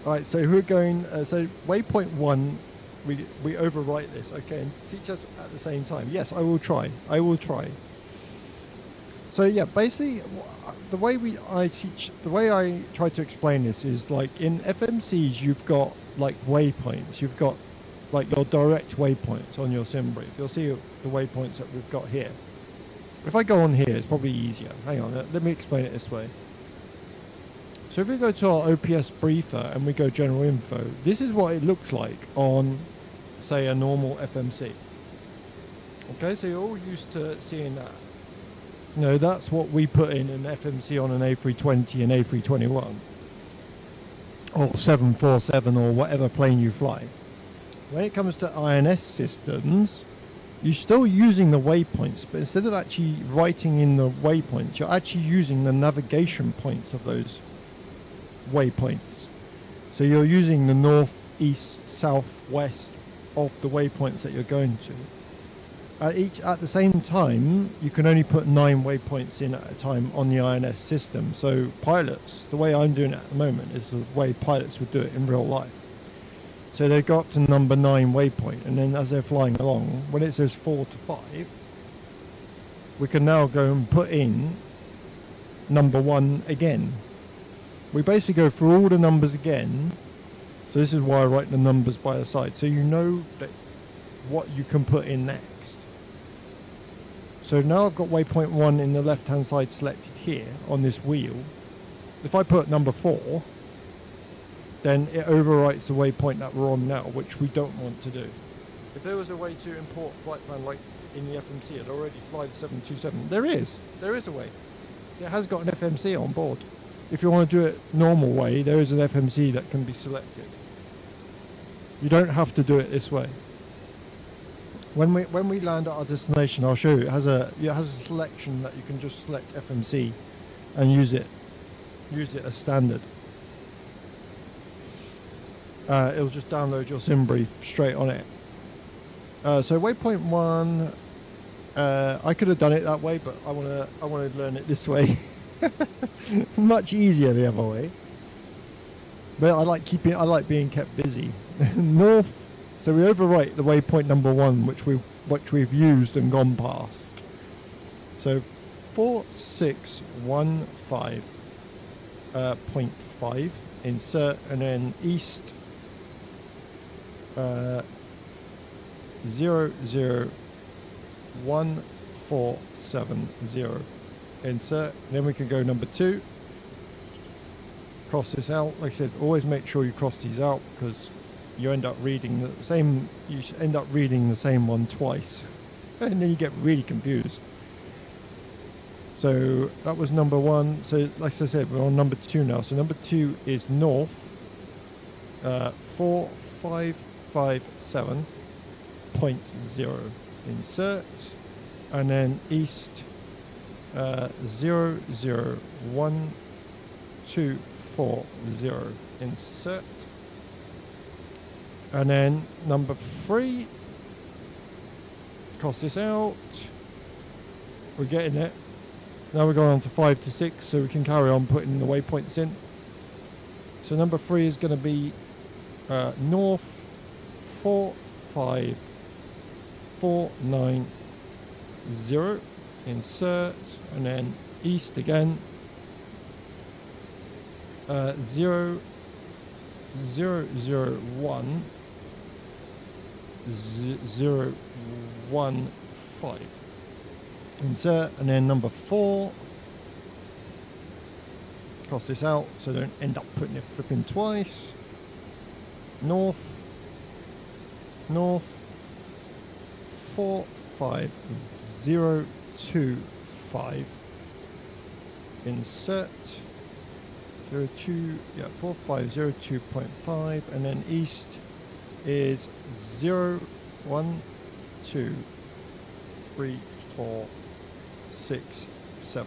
All right, so we're going. So waypoint 1, we overwrite this. Okay, and teach us at the same time. Yes, I will try. I will try. So yeah, basically, the way I try to explain this is like in FMCs, you've got like waypoints. You've got like your direct waypoints on your sim brief. You'll see the waypoints that we've got here. If I go on here, it's probably easier. Hang on, let me explain it this way. So if we go to our OPS briefer and we go general info, this is what it looks like on, say, a normal FMC. Okay, so you're all used to seeing that. You know, that's what we put in an FMC on an A320 and A321. Or 747 or whatever plane you fly. When it comes to INS systems, you're still using the waypoints, but instead of actually writing in the waypoints, you're actually using the navigation points of those waypoints. So you're using the north, east, south, west of the waypoints that you're going to. At the same time, you can only put 9 waypoints in at a time on the INS system. So pilots, the way I'm doing it at the moment is the way pilots would do it in real life. So they go up to number 9 waypoint, and then as they're flying along, when it says 4 to 5, we can now go and put in number 1 again. We basically go through all the numbers again. So this is why I write the numbers by the side, so you know that what you can put in next. So now I've got waypoint 1 in the left hand side selected here on this wheel. If I put number 4, then it overwrites the waypoint that we're on now, which we don't want to do. If there was a way to import flight plan like in the FMC, I'd already fly the 727. There is a way. It has got an FMC on board. If you want to do it normal way, there is an FMC that can be selected. You don't have to do it this way. When we land at our destination, I'll show you. It has a selection that you can just select FMC and use it as standard. It'll just download your sim brief straight on it. So waypoint 1, I could have done it that way, but I want to learn it this way. Much easier the other way. But I like being kept busy. North. So we overwrite the waypoint number 1, which we've used and gone past. So 4615.5 insert, and then east 001470 insert. Then we can go number 2. Cross this out. Like I said, always make sure you cross these out because you end up reading the same. You end up reading the same one twice, and then you get really confused. So that was number 1. So like I said, we're on number 2 now. So number 2 is north 4557.0 insert, and then east 001240 insert. And then number 3, cross this out. We're getting it. Now we're going on to 5 to 6, so we can carry on putting the waypoints in. So number 3 is going to be north 45490 insert, and then east again 0001 015 insert, and then number 4, cross this out so don't end up putting it flipping twice. North 45025 insert 4502.5, and then east is 012346 7.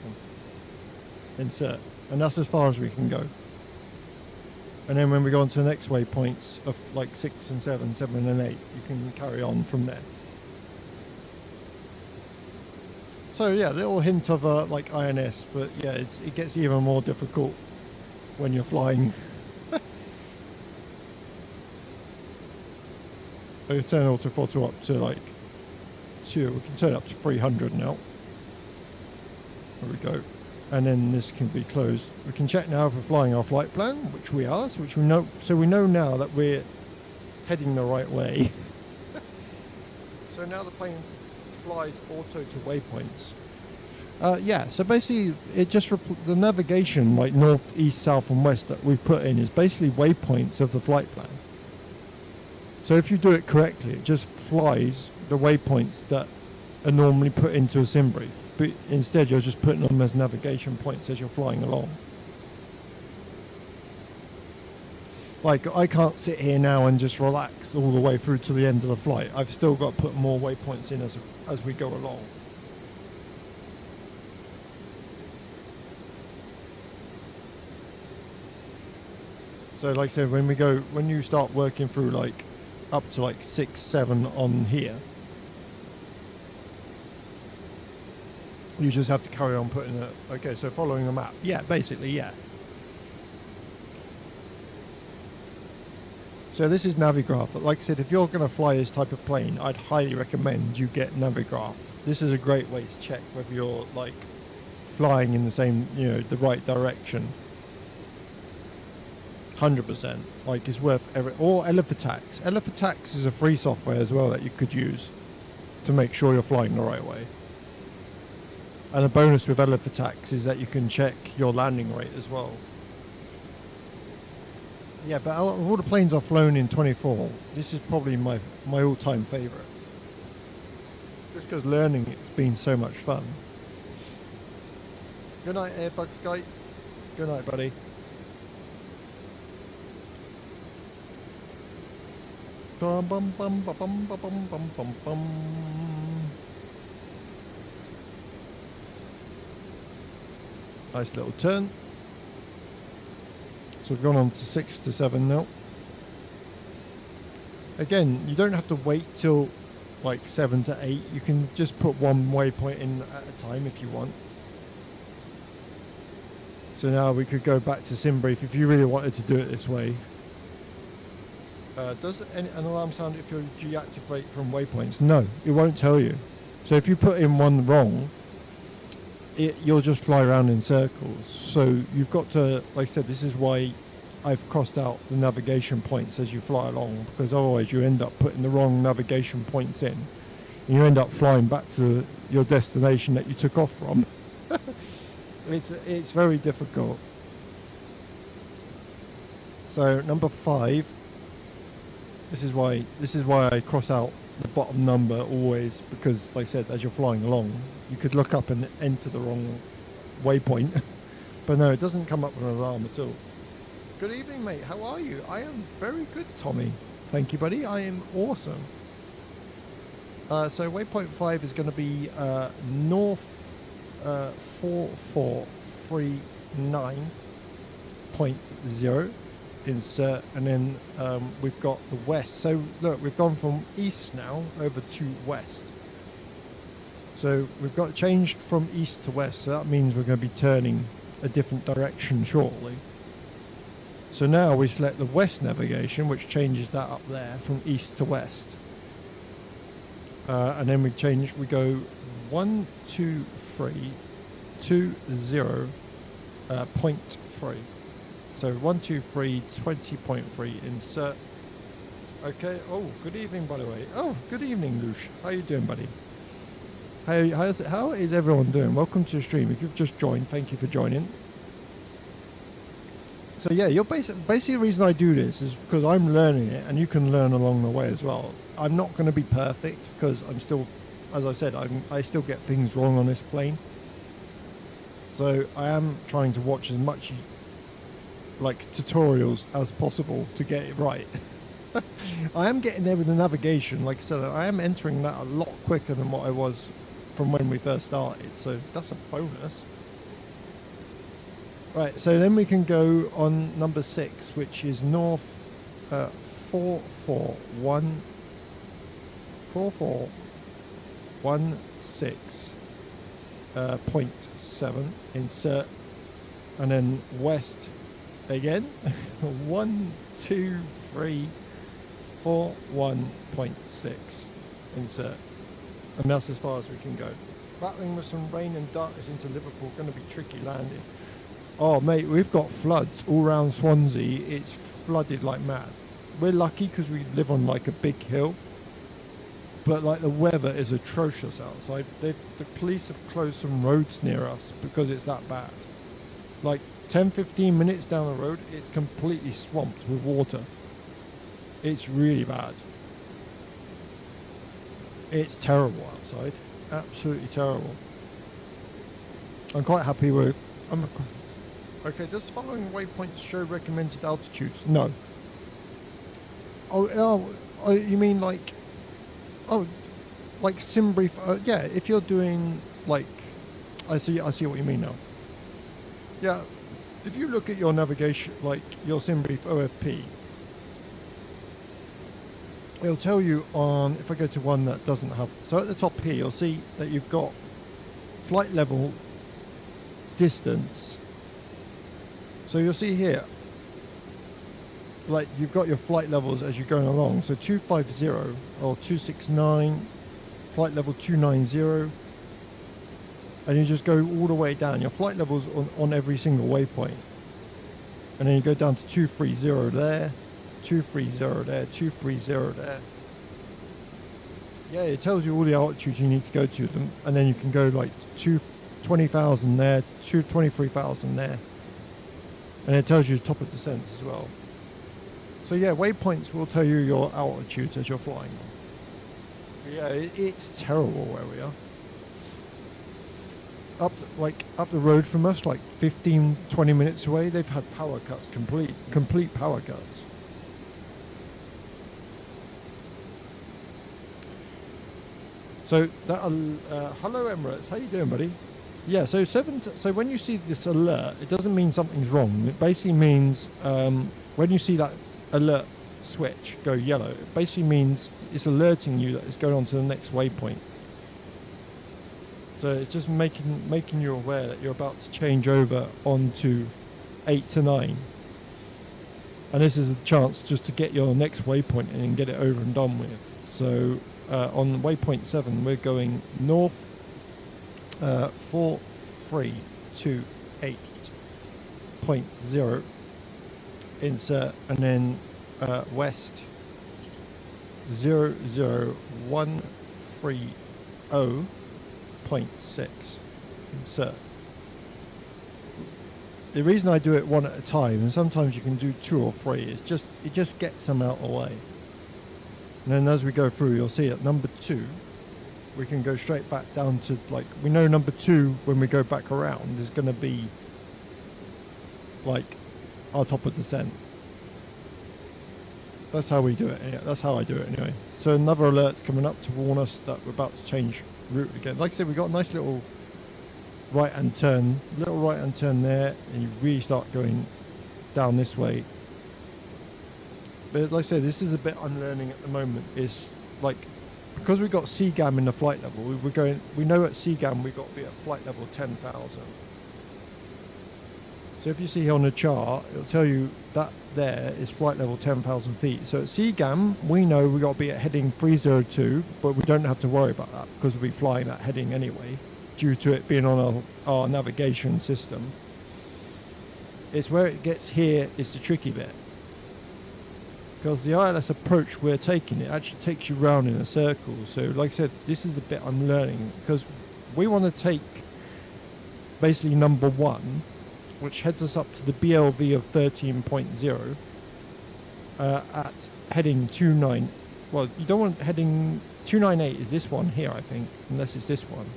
Insert. And that's as far as we can go. And then when we go on to the next waypoints of like 6 and 7, 7 and 8, you can carry on from there. So yeah, a little hint of like INS, but yeah, it gets even more difficult when you're flying. We can turn autothrottle up to like 2. We can turn it up to 300 now. There we go. And then this can be closed. We can check now if we're flying our flight plan, which we are, so we know now that we're heading the right way. So now the plane flies auto to waypoints. Yeah, so basically it just the navigation like north, east, south and west that we've put in is basically waypoints of the flight plan. So if you do it correctly, it just flies the waypoints that are normally put into a sim brief. But instead you're just putting them as navigation points as you're flying along. Like, I can't sit here now and just relax all the way through to the end of the flight. I've still got to put more waypoints in as we go along. So like I said, when you start working through like up to like 6, 7 on here, you just have to carry on putting it. Okay, so following the map. Yeah, basically, yeah. So this is Navigraph. But like I said, if you're going to fly this type of plane, I'd highly recommend you get Navigraph. This is a great way to check whether you're like flying in the same, the right direction. 100%. Like, it's worth or Elephatax. Elephatax is a free software as well that you could use to make sure you're flying the right way. And a bonus with Elephatax is that you can check your landing rate as well. Yeah, but out of all the planes I've flown in 24, this is probably my all-time favourite. Just because learning it's been so much fun. Good night, Airbug Sky. Good night, buddy. Bum bum bum bum bum bum bum bum bum. Nice little turn. So we've gone on to 6 to 7 now. Again, you don't have to wait till like 7 to 8. You can just put one waypoint in at a time if you want. So now we could go back to SimBrief if you really wanted to do it this way. Does an alarm sound if you deactivate from waypoints? No, it won't tell you. So if you put in one wrong, you'll just fly around in circles. So you've got to, like I said, this is why I've crossed out the navigation points as you fly along, because otherwise you end up putting the wrong navigation points in and you end up flying back to your destination that you took off from. It's very difficult. So number 5, this is why I cross out the bottom number always, because like I said, as you're flying along you could look up and enter the wrong waypoint. But no, it doesn't come up with an alarm at all. Good evening, mate. How are you? I am very good, Tommy. Thank you, buddy. I am awesome. So waypoint 5 is going to be north 4439.0. Insert, and then we've got the west. So look, we've gone from east now over to west. So we've got changed from east to west, so that means we're going to be turning a different direction shortly. So now we select the west navigation, which changes that up there from east to west. And then we go 12320.3. So 12320.3 insert. Okay. Oh, good evening, by the way. Oh, good evening, Lush. How you doing, buddy? How is everyone doing? Welcome to the stream. If you've just joined, thank you for joining. So yeah, you're basically the reason I do this is because I'm learning it, and you can learn along the way as well. I'm not going to be perfect because I'm still, as I said, I still get things wrong on this plane. So I am trying to watch as much like tutorials as possible to get it right. I am getting there with the navigation. Like I said, I am entering that a lot quicker than what I was from when we first started, so that's a bonus. Right, so then we can go on number 6, which is north 4416.7, insert, and then west again 1234.1.6, insert, and that's as far as we can go. Battling with some rain and darkness into Liverpool, going to be tricky landing. Oh mate, we've got floods all around Swansea. It's flooded like mad. We're lucky because we live on like a big hill, but like the weather is atrocious outside. The police have closed some roads near us because it's that bad. Like 10-15 minutes down the road, it's completely swamped with water. It's really bad. It's terrible outside, absolutely terrible. I'm quite happy with. Okay, does the following waypoints show recommended altitudes? No. Oh, you mean like, like SimBrief? Yeah, if you're doing like, I see what you mean now. Yeah, if you look at your navigation, like your SimBrief OFP, it'll tell you on. If I go to one that doesn't have, so at the top here, you'll see that you've got flight level, distance. So you'll see here, like you've got your flight levels as you're going along. So 250 or 269, flight level 290, and you just go all the way down. Your flight levels on every single waypoint, and then you go down to 230 there, 230 there, 230 there. Yeah, it tells you all the altitudes you need to go to them, and then you can go like 20,000 there, 23,000 there. And it tells you the top of descents as well. So yeah, waypoints will tell you your altitudes as you're flying. But yeah, it's terrible where we are. Up the road from us, like 15-20 minutes away, they've had power cuts, complete power cuts. So that hello Emirates, how you doing, buddy? Yeah, so when you see this alert, it doesn't mean something's wrong. It basically means when you see that alert switch go yellow, it basically means it's alerting you that it's going on to the next waypoint. So it's just making you aware that you're about to change over onto 8 to 9. And this is a chance just to get your next waypoint in and get it over and done with. So on waypoint 7, we're going north 4328.0, insert, and then west 00130.6, insert. The reason I do it one at a time, and sometimes you can do 2 or 3, is it just gets them out of the way. And then as we go through, you'll see at number 2, we can go straight back down to, like, we know number 2 when we go back around is going to be like our top of descent. That's how we do it. Yeah, that's how I do it anyway. So another alert's coming up to warn us that we're about to change route again. Like I said, we got a nice little right-hand turn there, and you really start going down this way. But like I said, this is a bit unlearning at the moment. It's like, because we've got CGAM in the flight level, we know at CGAM we've got to be at flight level 10,000. So if you see here on the chart, it'll tell you that there is flight level 10,000 feet. So at CGAM, we know we've got to be at heading 302, but we don't have to worry about that because we'll be flying that heading anyway, due to it being on our navigation system. It's where it gets here is the tricky bit. Because the ILS approach we're taking, it actually takes you round in a circle. So like I said, this is the bit I'm learning, because we want to take basically number 1, which heads us up to the BLV of 13.0 at heading 29. Well, you don't want heading 298 is this one here, I think, unless it's this one.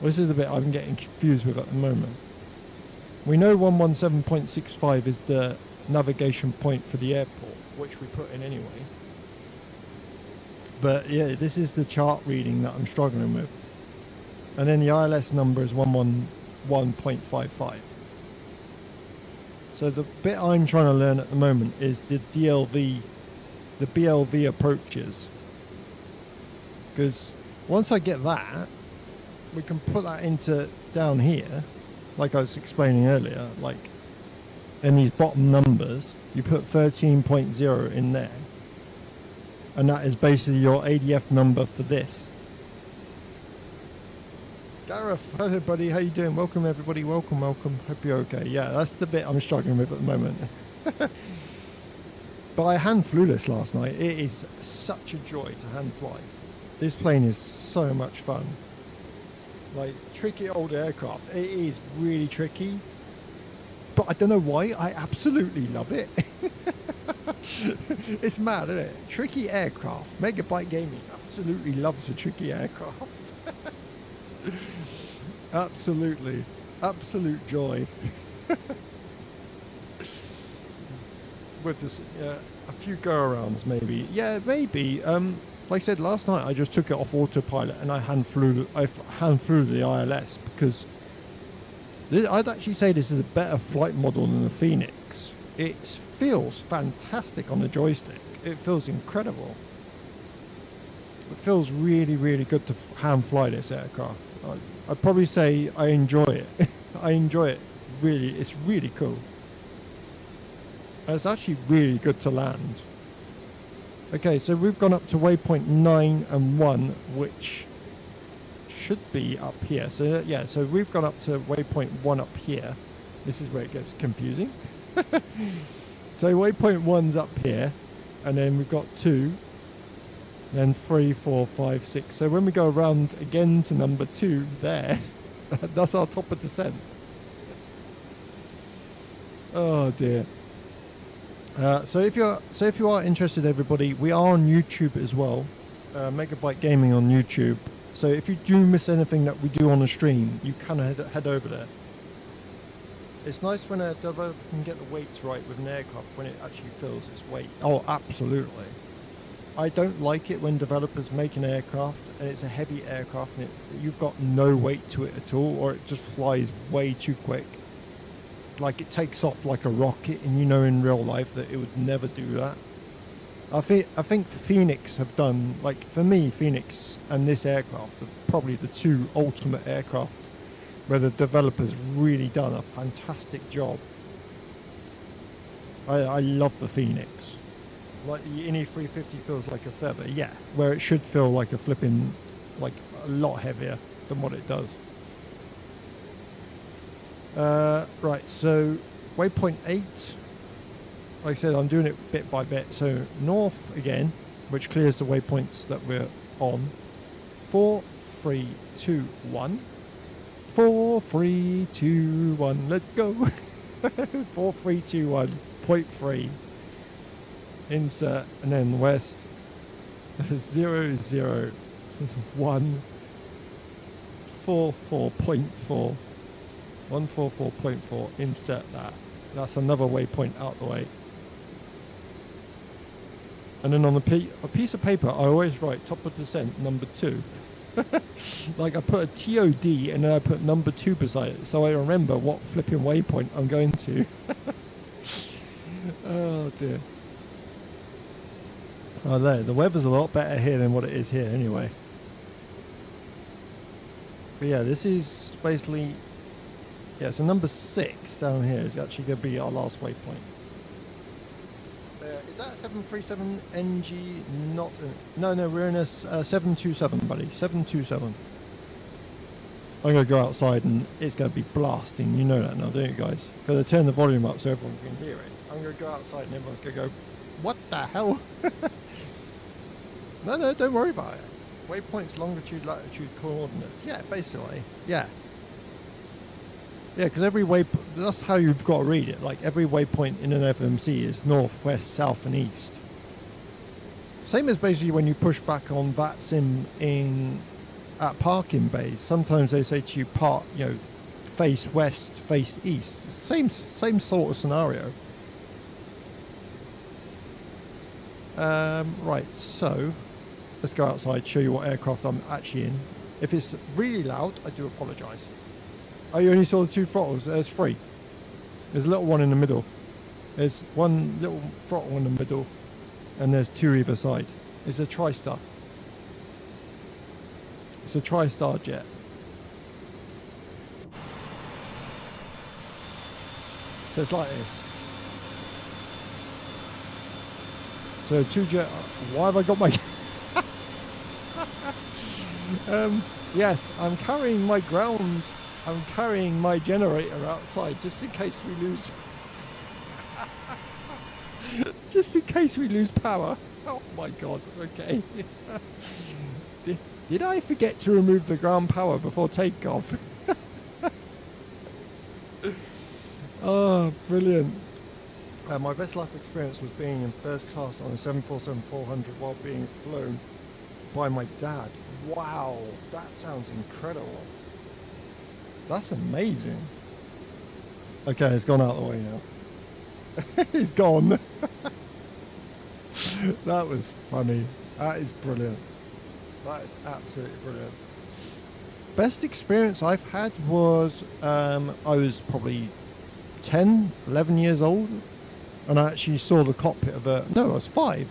Well, this is the bit I'm getting confused with at the moment. We know 117.65 is the navigation point for the airport, which we put in anyway. But yeah, this is the chart reading that I'm struggling with. And then the ILS number is 111.55. So the bit I'm trying to learn at the moment is the BLV approaches. Because once I get that, we can put that into down here, like I was explaining earlier, like in these bottom numbers, you put 13.0 in there. And that is basically your ADF number for this. Gareth, hello buddy, how you doing? Welcome everybody, welcome. Hope you're okay. Yeah, that's the bit I'm struggling with at the moment. But I hand flew this last night. It is such a joy to hand fly. This plane is so much fun. Like, tricky old aircraft. It is really tricky. But I don't know why, I absolutely love it. It's mad, isn't it? Tricky aircraft. Megabite Gaming absolutely loves a tricky aircraft. Absolutely. Absolute joy. With this, a few go-arounds maybe. Yeah, maybe. Like I said, last night I just took it off autopilot and I hand flew the ILS because I'd actually say this is a better flight model than the Phoenix. It feels fantastic on the joystick. It feels incredible. It feels really, really good to hand fly this aircraft. I'd probably say I enjoy it. I enjoy it. Really, it's really cool. And it's actually really good to land. Okay, so we've gone up to waypoint 9 and 1, which should be up here. So yeah, so we've gone up to waypoint 1 up here. This is where it gets confusing. So waypoint 1's up here, and then we've got 2, then 3, 4, 5, 6. So when we go around again to number 2 there, that's our top of descent. Oh dear. So if you are interested, everybody, we are on YouTube as well, Megabite Gaming on YouTube. So if you do miss anything that we do on the stream, you can head over there. It's nice when a developer can get the weights right with an aircraft when it actually fills its weight. Oh, absolutely. I don't like it when developers make an aircraft and it's a heavy aircraft and you've got no weight to it at all, or it just flies way too quick. Like it takes off like a rocket, and you know in real life that it would never do that. I think Phoenix have done, like for me, Phoenix and this aircraft are probably the two ultimate aircraft where the developers really done a fantastic job. I love the Phoenix. Like the INI 350 feels like a feather, yeah, where it should feel like a flipping, like a lot heavier than what it does. Right, so waypoint 8, like I said, I'm doing it bit by bit. So north again, which clears the waypoints that we're on. 4, 3, 2, 1. 4, 3, 2, 1. Let's go. 4, 3, 2, 1. Point 3. Insert, and then west. 0, 0, 1. 4, 4.4. 144.4, insert that. That's another waypoint out the way. And then on a piece of paper, I always write top of descent, number 2. Like I put a TOD and then I put number 2 beside it, so I remember what flipping waypoint I'm going to. Oh dear. Oh, there. The weather's a lot better here than what it is here anyway. But yeah, this is basically... Yeah, so number 6 down here is actually going to be our last waypoint. Is that a 737 NG? Not a, no, we're in a 727, buddy. 727. I'm going to go outside and it's going to be blasting. You know that now, don't you guys? Because I turn the volume up so everyone can hear it. I'm going to go outside and everyone's going to go, what the hell? No, don't worry about it. Waypoints, longitude, latitude, coordinates. Yeah, basically. Yeah. Yeah, because every waypoint, that's how you've got to read it. Like every waypoint in an FMC is north, west, south, and east. Same as basically when you push back on VATSIM at parking bays. Sometimes they say to you, face west, face east. Same sort of scenario. Right, so let's go outside, show you what aircraft I'm actually in. If it's really loud, I do apologise. Oh, you only saw the 2 throttles? There's 3. There's a little one in the middle. There's one little throttle in the middle, and there's 2 either side. It's a TriStar. It's a TriStar jet. So it's like this. So 2 jet. Why have I got my? Yes, I'm carrying my ground. I'm carrying my generator outside just in case we lose. Just in case we lose power. Oh my god. Okay. Did I forget to remove the ground power before takeoff? Oh, brilliant. My best life experience was being in first class on a 747-400 while being flown by my dad. Wow, that sounds incredible. That's amazing. Okay, it's gone out of the way now. It's gone. That was funny. That is brilliant. That is absolutely brilliant. Best experience I've had was I was probably 10, 11 years old, and I actually saw the cockpit of a... No, I was 5.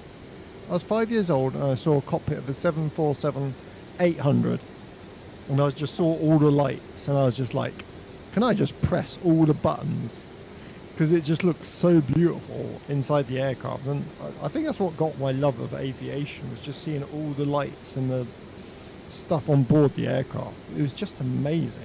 I was 5 years old, and I saw a cockpit of a 747-800, and I just saw all the lights, and I was just like, can I just press all the buttons? Because it just looks so beautiful inside the aircraft, and I think that's what got my love of aviation, was just seeing all the lights and the stuff on board the aircraft. It was just amazing.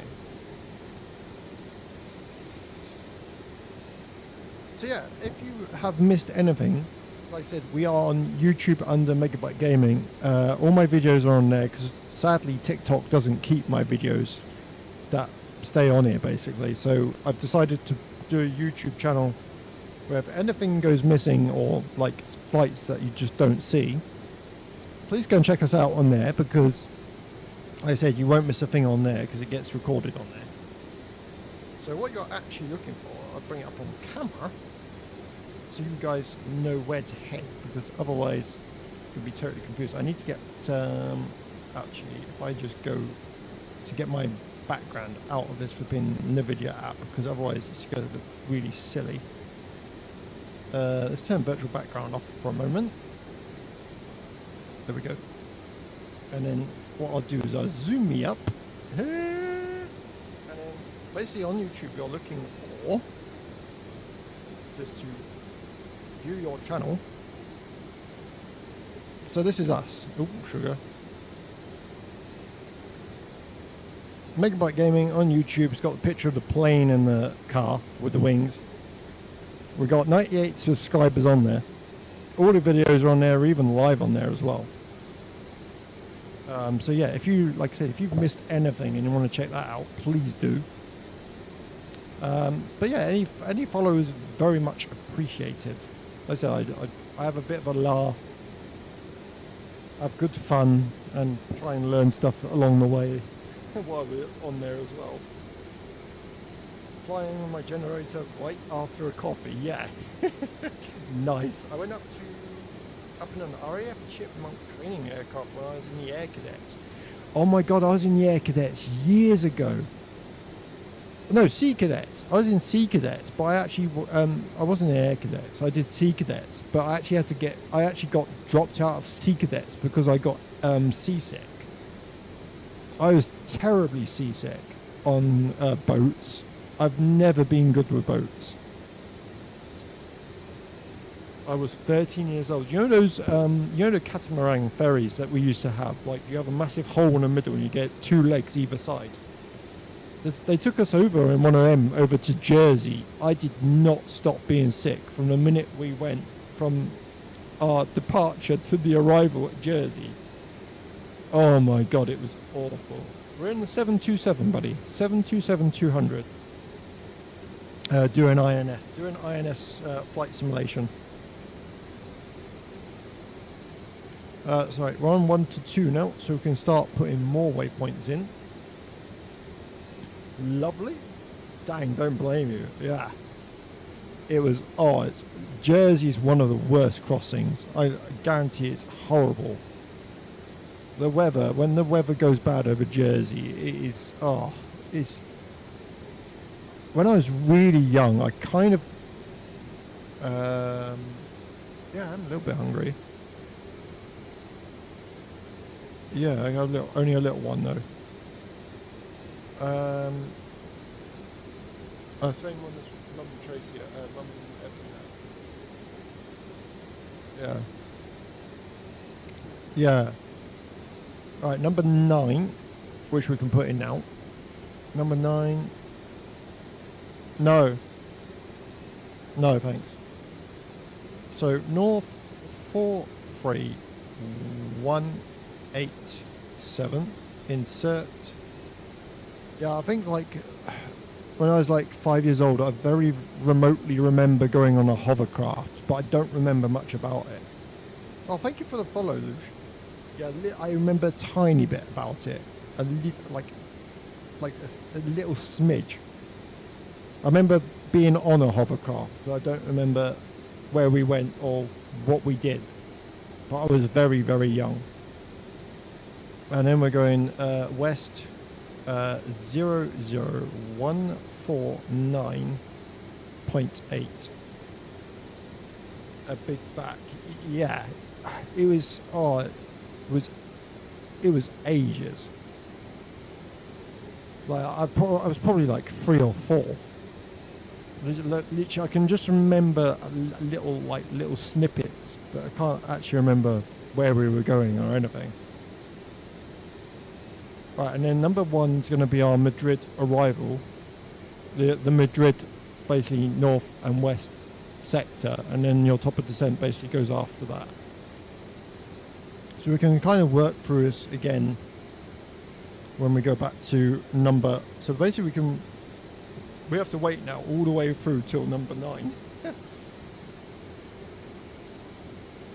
So yeah, if you have missed anything, like I said, we are on YouTube under Megabite Gaming. All my videos are on there because sadly TikTok doesn't keep my videos that stay on here basically. So I've decided to do a YouTube channel where if anything goes missing or like flights that you just don't see, please go and check us out on there, because like I said, you won't miss a thing on there because it gets recorded on there. So what you're actually looking for, I'll bring it up on camera so you guys know where to head, because otherwise you'll be totally confused. I need to get actually, if I just go to get my background out of this flipping NVIDIA app, because otherwise it's going to look really silly. Let's turn virtual background off for a moment. There we go. And then what I'll do is I'll zoom me up, and then basically on YouTube you're looking for, just to view your channel. So this is us. Oh, sugar. Megabite Gaming on YouTube. It's got the picture of the plane and the car with the wings. We've got 98 subscribers on there. All the videos are on there, even live on there as well. So yeah, if you, like I said, if you've missed anything and you want to check that out, please do. But yeah, any followers very much appreciated. Like I said, I have a bit of a laugh, have good fun, and try and learn stuff along the way while we're on there as well. Flying on my generator right after a coffee, yeah. Nice. I went up in an RAF Chipmunk training aircraft when I was in the Air Cadets. Oh my god, I was in the Air Cadets years ago. No, Sea Cadets. I was in Sea Cadets, but I actually I wasn't in Air Cadets. I did Sea Cadets, but I actually got dropped out of Sea Cadets because I got seasick. I was terribly seasick on boats. I've never been good with boats. I was 13 years old. You know those, the catamaran ferries that we used to have? Like, you have a massive hole in the middle and you get 2 legs either side. They took us over in one of them over to Jersey. I did not stop being sick from the minute we went from our departure to the arrival at Jersey. Oh my god, it was awful. We're in the 727, buddy. 727-200. Doing INS flight simulation. Sorry, we're on 1 to 2 now, so we can start putting more waypoints in. Lovely. Dang, don't blame you. Yeah. It was, Jersey's one of the worst crossings. I guarantee it's horrible. the weather, when the weather goes bad over Jersey, it is, it's, when I was really young, I kind of, yeah, I'm a little bit hungry. Yeah, I got only a little one though. Same one as London Tracy, London Everything. Yeah. Yeah. Right, number 9, which we can put in now. Number 9. No. No, thanks. So, North 43187. Insert. Yeah, I think like when I was like 5 years old, I very remotely remember going on a hovercraft, but I don't remember much about it. Oh, thank you for the follow, Luge. Yeah, I remember a tiny bit about it, like a little smidge. I remember being on a hovercraft, but I don't remember where we went or what we did. But I was very, very young. And then we're going west, 00149.8. A big back. Yeah, it was. It was ages. Like I was probably like 3 or 4. Literally, I can just remember little snippets, but I can't actually remember where we were going or anything. Right, and then number 1 is going to be our Madrid arrival. The Madrid, basically north and west sector, and then your top of descent basically goes after that. So we can kind of work through this again when we go back to number. So basically we have to wait now all the way through till number 9.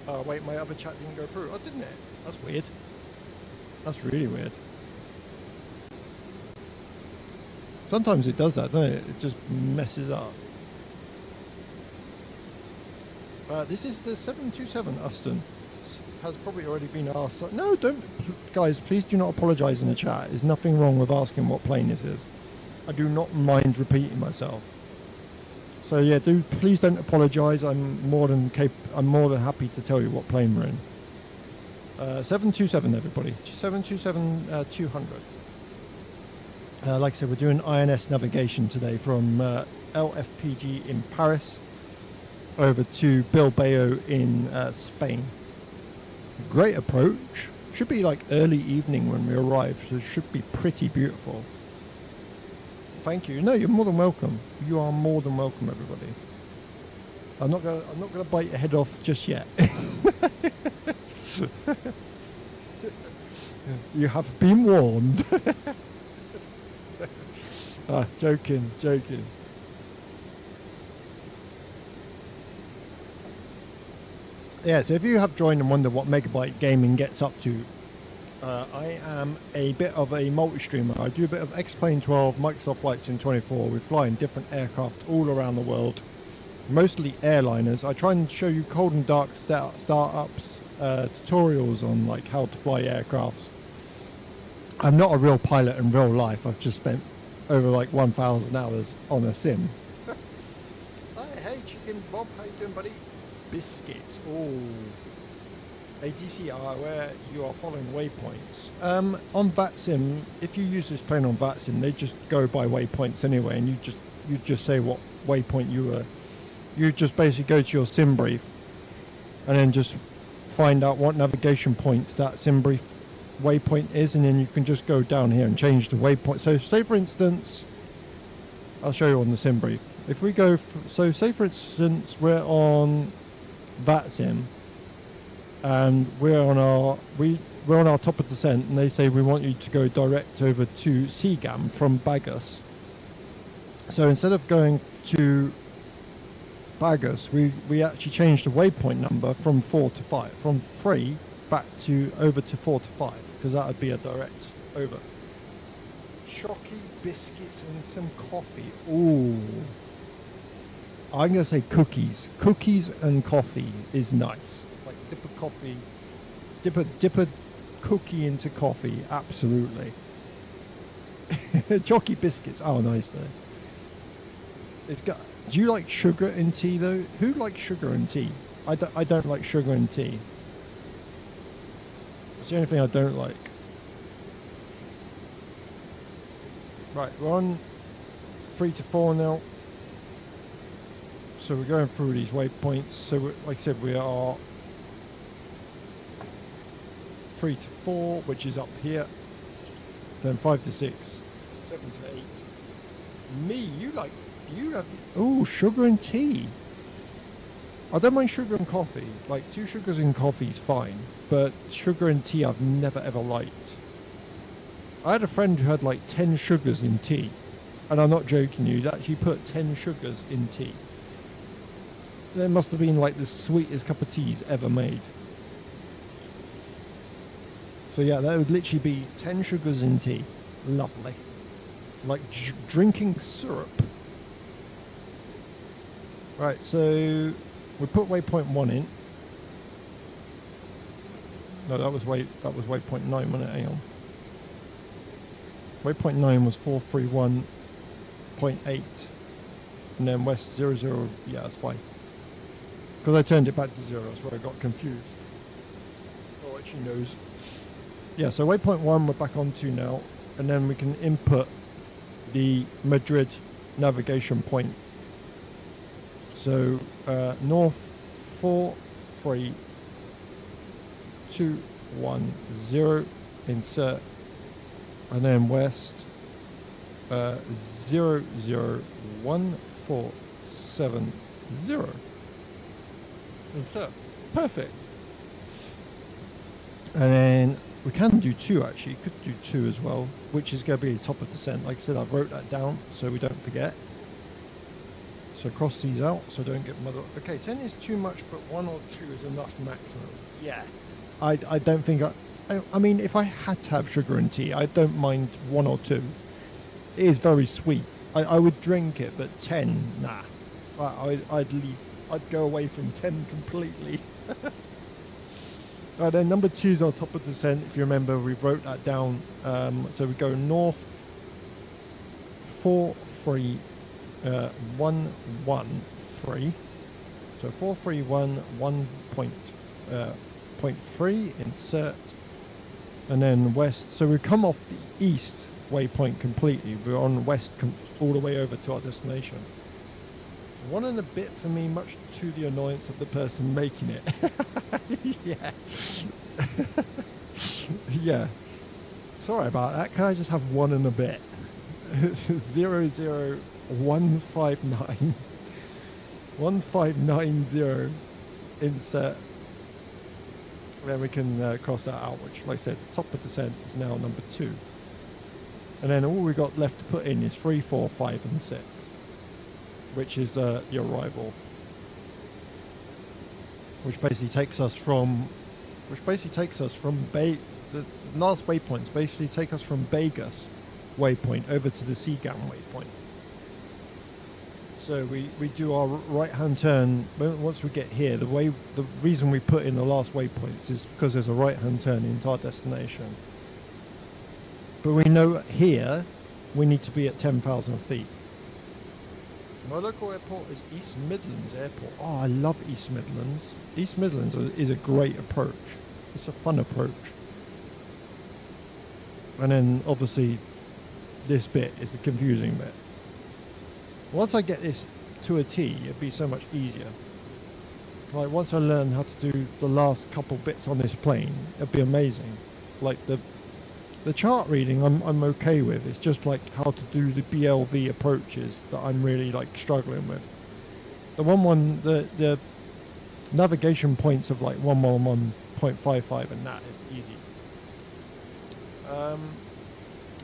Oh wait, my other chat didn't go through. Oh, didn't it? That's weird. That's really weird. Sometimes it does that, doesn't it? It just messes up. This is the 727 Uston. Has probably already been asked. No, don't, guys. Please do not apologise in the chat. There's nothing wrong with asking what plane this is. I do not mind repeating myself. So yeah, please don't apologise. I'm more than happy to tell you what plane we're in. 727, everybody. 727-200. Like I said, we're doing INS navigation today from LFPG in Paris over to Bilbao in Spain. Great approach. Should be like early evening when we arrive, so it should be pretty beautiful. Thank you. No, you're more than welcome. You are more than welcome, everybody. I'm not gonna bite your head off just yet. You have been warned. Joking. Yeah, so if you have joined and wonder what Megabite Gaming gets up to, I am a bit of a multi-streamer. I do a bit of X-Plane 12, Microsoft Flight Sim 24. We fly in different aircraft all around the world, mostly airliners. I try and show you cold and dark startups, tutorials on like how to fly aircrafts. I'm not a real pilot in real life. I've just spent over like 1,000 hours on a sim. Hey, Chicken Bob, how you doing, buddy? Biscuits. Oh, ATC where you are following waypoints. On VATSIM, if you use this plane on VATSIM, they just go by waypoints anyway, and you just say what waypoint you were. You just basically go to your sim brief, and then just find out what navigation points that sim brief waypoint is, and then you can just go down here and change the waypoint. So say for instance, I'll show you on the sim brief. If we go, so say for instance we're on VATSIM and we're on our top of descent, and they say we want you to go direct over to Seagam from Bagus. So instead of going to Bagus, we actually changed the waypoint number from 4 to 5, from 3 back to over to 4 to 5, because that would be a direct over. Chocky biscuits and some coffee. Ooh. I'm going to say cookies. Cookies and coffee is nice. Like dip a coffee, dip a cookie into coffee, absolutely. Jockey biscuits, oh nice though. It's got. Do you like sugar in tea though? Who likes sugar in tea? I don't like sugar in tea. That's the only thing I don't like. Right, we're on 3 to 4 now. So we're going through these waypoints. So like I said, we are 3 to 4, which is up here. Then 5 to 6, 7 to 8. Me, you have, oh, sugar and tea. I don't mind sugar and coffee. Like 2 sugars in coffee is fine, but sugar and tea I've never ever liked. I had a friend who had like 10 sugars in tea, and I'm not joking you, he actually put 10 sugars in tea. There must have been like the sweetest cup of tea he's ever made. So yeah, that would literally be 10 sugars in tea. Lovely. Like drinking syrup. Right, so we put waypoint 1 in. No, that was waypoint 9, wasn't it? Hang on. Waypoint 9 was 431.8, and then west 00. Yeah, that's fine. Because I turned it back to 0, that's where I got confused. Oh, it actually knows. Yeah, so waypoint 1 we're back onto now, and then we can input the Madrid navigation point. So north 43210, insert, and then west 001470, insert. Perfect. And then we can do 2 actually, could do 2 as well, which is going to be the top of descent. Like I said, I wrote that down so we don't forget. So cross these out so don't get muddled. Okay, 10 is too much, but 1 or 2 is enough maximum. Yeah. I don't think I mean, if I had to have sugar and tea, I don't mind 1 or 2. It is very sweet. I would drink it, but 10, nah. I'd leave. I'd go away from 10 completely. Right, then number 2 is our top of descent. If you remember, we wrote that down. So we go north 43113. So 431.3, insert, and then west. So we come off the east waypoint completely. We're on west all the way over to our destination. 1 and a bit for me, much to the annoyance of the person making it. Yeah. Yeah. Sorry about that. Can I just have 1 and a bit? 00159 1590, insert. Then we can cross that out, which, like I said, top of descent is now number 2. And then all we got left to put in is 3, 4, 5, and 6, which is the arrival, which basically takes us from the last waypoints basically take us from Vegas waypoint over to the Seagam waypoint. So we do our right hand turn once we get here. The reason we put in the last waypoints is because there's a right hand turn into our destination. But we know here we need to be at 10,000 feet. My local airport is East Midlands Airport. Oh, I love East Midlands. East Midlands is a great approach. It's a fun approach. And then obviously this bit is the confusing bit. Once I get this to a T, it'll be so much easier. Like once I learn how to do the last couple bits on this plane, it'll be amazing. Like the chart reading I'm okay with. It's just like how to do the BLV approaches that I'm really like struggling with. The navigation points of like 111.55 and that is easy.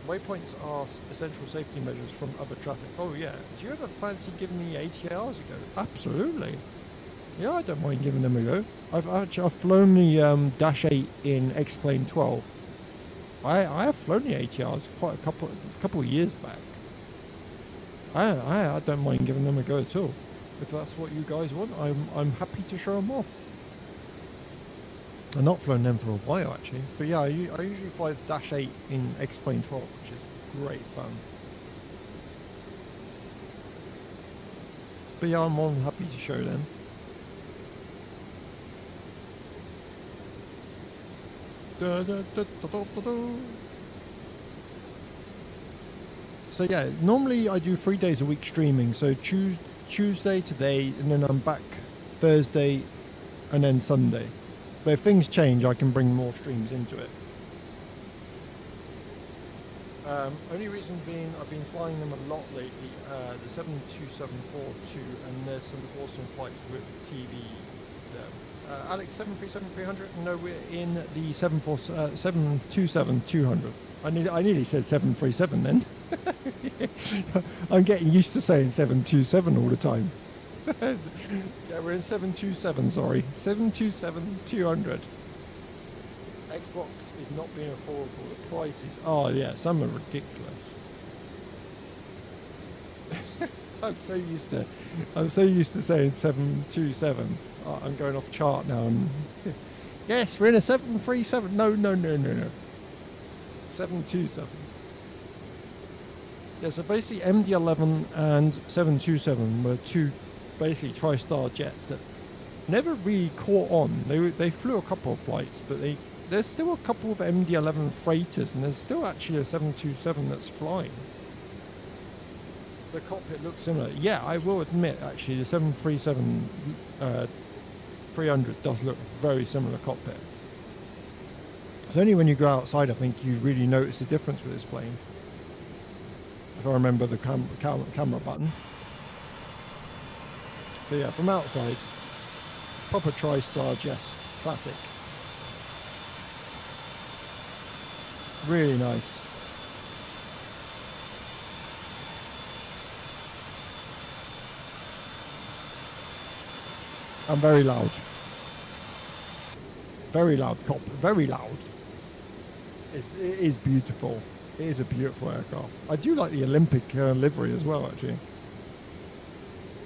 Waypoints are essential safety measures from other traffic. Oh yeah, do you ever fancy giving me ATRs a go? Absolutely. Yeah, I don't mind giving them a go. I've flown the Dash 8 in X-Plane 12. I have flown the ATRs quite a couple of years back. I don't mind giving them a go at all. If that's what you guys want, I'm happy to show them off. I've not flown them for a while actually, but yeah, I usually fly the Dash 8 in X-Plane 12, which is great fun. But yeah, I'm more than happy to show them. Da, da, da, da, da, da, da. So yeah, normally I do 3 days a week streaming. So Tuesday today, and then I'm back Thursday, and then Sunday. But if things change, I can bring more streams into it. Only reason being, I've been flying them a lot lately. The 727-42, and there's some awesome flights with TV there. Alex, 737-300? No, we're in the 727-200. I nearly said 737 then. I'm getting used to saying 727 all the time. Yeah, we're in 727, sorry. 727-200. Xbox is not being affordable. The prices, oh yeah, some are ridiculous. I'm so used to saying 727. Oh, I'm going off chart now. And yes, we're in a 737. No. 727. Yeah, so basically MD-11 and 727 were two basically tri-star jets that never really caught on. They flew a couple of flights, but there's still a couple of MD-11 freighters, and there's still actually a 727 that's flying. The cockpit looks similar. Yeah, I will admit, actually, the 737 300 does look very similar cockpit. It's only when you go outside, I think, you really notice the difference with this plane. If I remember the camera button. So yeah, from outside, proper tri-star Jess, classic. Really nice. And very loud. Very loud cockpit, very loud. It is beautiful. It is a beautiful aircraft. I do like the Olympic livery as well, actually.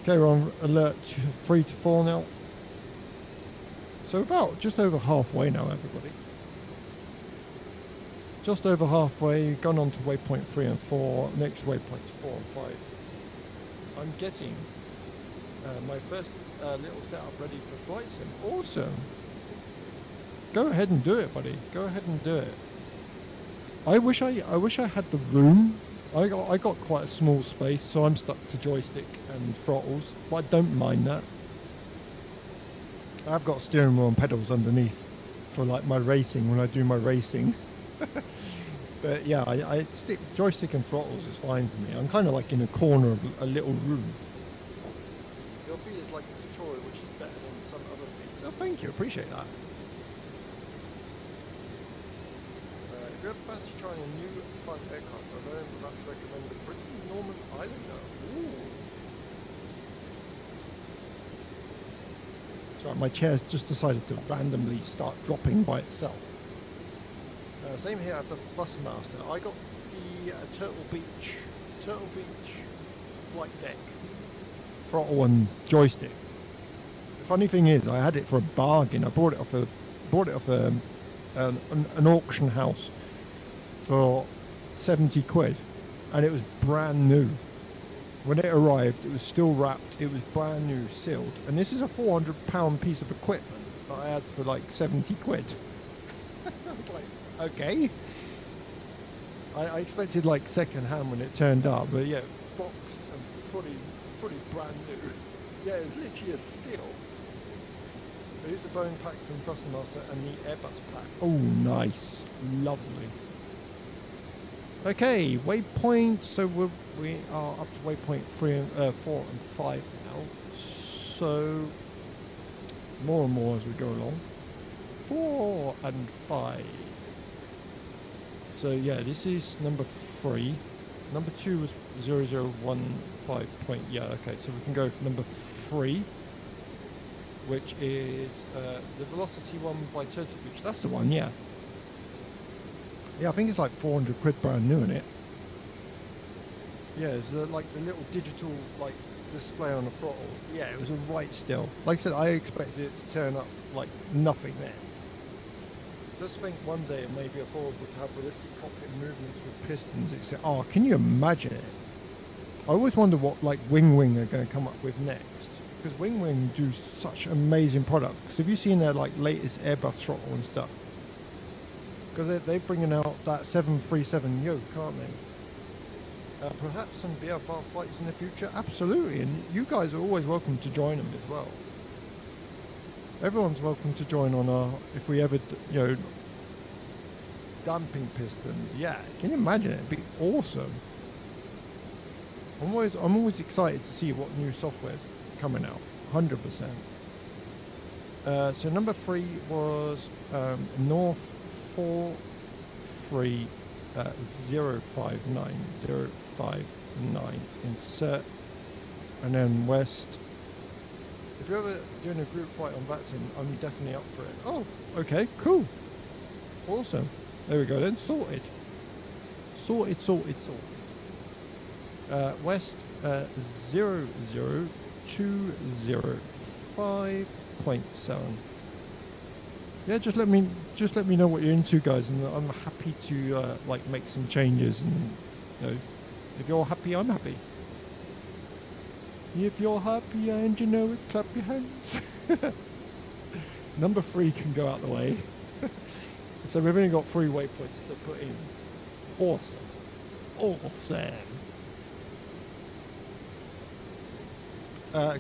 Okay, we're on alert 3 to 4 now. So about just over halfway now, everybody. Just over halfway, gone on to waypoint 3 and 4. Next waypoints 4 and 5. I'm getting my first little setup ready for flight sim. Awesome. Go ahead and do it, buddy. Go ahead and do it. I wish I had the room. I got quite a small space, so I'm stuck to joystick and throttles, but I don't mind that. I've got steering wheel and pedals underneath for like my racing when I do my racing. But yeah, I stick joystick and throttles is fine for me. I'm kind of like in a corner of a little room. Your feed is like a tutorial, which is better than some other feeds. So thank you, appreciate that. If you ever fancy trying a new fun aircraft, I don't perhaps recommend the Britain Norman Islander. Ooh. Sorry, my chair's just decided to randomly start dropping by itself. Same here, I have the Thrustmaster. I got the Turtle Beach flight deck, throttle and joystick. The funny thing is, I had it for a bargain. I bought it off an auction house for 70 quid, and it was brand new. When it arrived, it was still wrapped, it was brand new, sealed, and this is a £400 piece of equipment that I had for like 70 quid. I was like, okay. I expected like second hand when it turned up, but yeah, boxed and fully brand new. Yeah, it was literally a steal. Here's the Boeing pack from Thrustmaster and the Airbus pack. Oh, nice. Lovely. Okay, waypoint. So we are up to waypoint 4 and 5 now. So more and more as we go along. 4 and 5. So yeah, this is number 3. Number 2 was 0015 point. Yeah, okay. So we can go for number 3, which is the Velocity one by Turtle Beach. That's the one, yeah. Yeah, I think it's like 400 quid brand new in it. Yeah, it's like the little digital like display on the throttle. Yeah, it was a right still. Like I said, I expected it to turn up like nothing there. Just think one day maybe a Ford would have realistic cockpit movements with pistons, etc. Oh, can you imagine it? I always wonder what like Wing are going to come up with next, because Wing do such amazing products. Have you seen their like latest Airbus throttle and stuff? Because they're bringing out that 737 yoke, aren't they? Perhaps some VFR flights in the future. Absolutely, and you guys are always welcome to join them as well. Everyone's welcome to join on our, if we ever, damping pistons. Yeah, can you imagine it? It'd be awesome. I'm always excited to see what new software's coming out. 100%. So number 3 was North 43059 insert, and then West. If you're ever doing a group flight on VATSIM, I'm definitely up for it. Oh, okay, cool, awesome. There we go then, sorted. West 00205.7. Yeah, just let me know what you're into, guys, and I'm happy to like make some changes. And if you're happy, I'm happy. If you're happy and you know it, clap your hands. Number 3 can go out the way. So we've only got 3 waypoints to put in. Awesome.